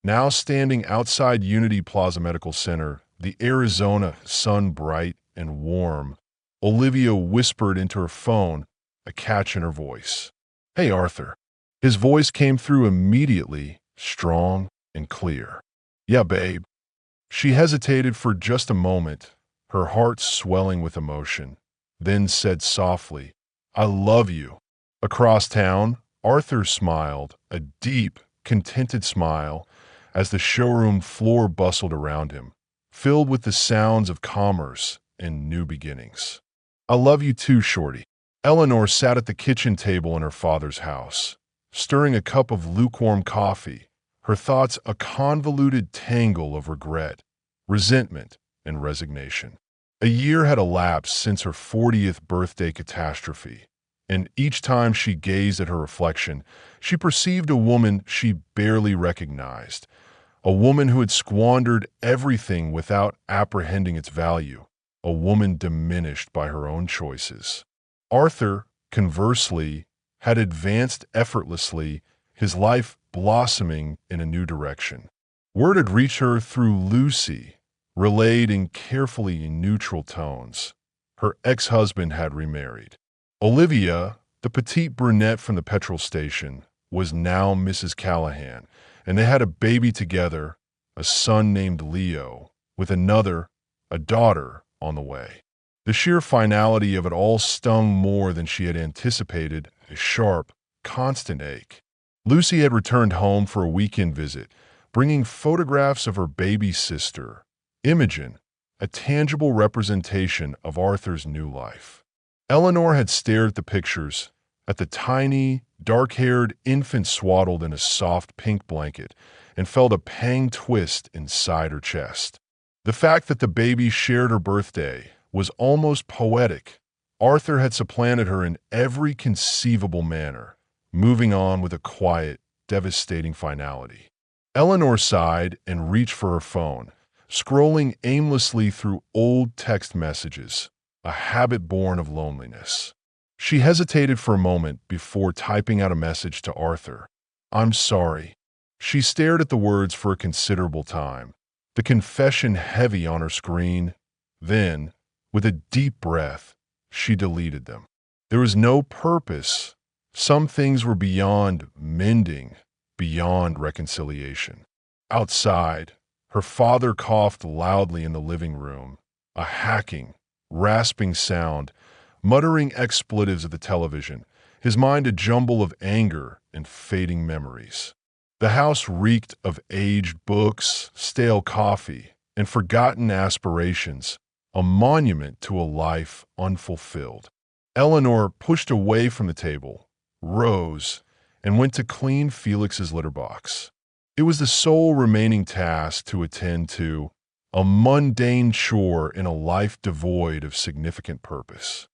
Now standing outside Unity Plaza Medical Center, the Arizona sun bright and warm, Olivia whispered into her phone, a catch in her voice. "Hey, Arthur." His voice came through immediately, strong and clear. "Yeah, babe." She hesitated for just a moment, her heart swelling with emotion, then said softly, "I love you." Across town, Arthur smiled, a deep, contented smile, as the showroom floor bustled around him, filled with the sounds of commerce and new beginnings. "I love you too, Shorty." Eleanor sat at the kitchen table in her father's house, stirring a cup of lukewarm coffee, her thoughts a convoluted tangle of regret, resentment, and resignation. A year had elapsed since her 40th birthday catastrophe, and each time she gazed at her reflection, she perceived a woman she barely recognized, a woman who had squandered everything without apprehending its value, a woman diminished by her own choices. Arthur, conversely, had advanced effortlessly, his life blossoming in a new direction. Word had reached her through Lucy, relayed in carefully neutral tones. Her ex-husband had remarried. Olivia, the petite brunette from the petrol station, was now Mrs. Callahan, and they had a baby together, a son named Leo, with another, a daughter, on the way. The sheer finality of it all stung more than she had anticipated, a sharp, constant ache. Lucy had returned home for a weekend visit, bringing photographs of her baby sister, Imogen, a tangible representation of Arthur's new life. Eleanor had stared at the pictures, at the tiny, dark-haired infant swaddled in a soft pink blanket, and felt a pang twist inside her chest. The fact that the baby shared her birthday was almost poetic. Arthur had supplanted her in every conceivable manner, moving on with a quiet, devastating finality. Eleanor sighed and reached for her phone, scrolling aimlessly through old text messages, a habit born of loneliness. She hesitated for a moment before typing out a message to Arthur. "I'm sorry." She stared at the words for a considerable time, the confession heavy on her screen. Then, with a deep breath, she deleted them. There was no purpose. Some things were beyond mending, beyond reconciliation. Outside, her father coughed loudly in the living room, a hacking, rasping sound, muttering expletives at the television, his mind a jumble of anger and fading memories. The house reeked of aged books, stale coffee, and forgotten aspirations, a monument to a life unfulfilled. Eleanor pushed away from the table, rose, and went to clean Felix's litter box. It was the sole remaining task to attend to, a mundane chore in a life devoid of significant purpose.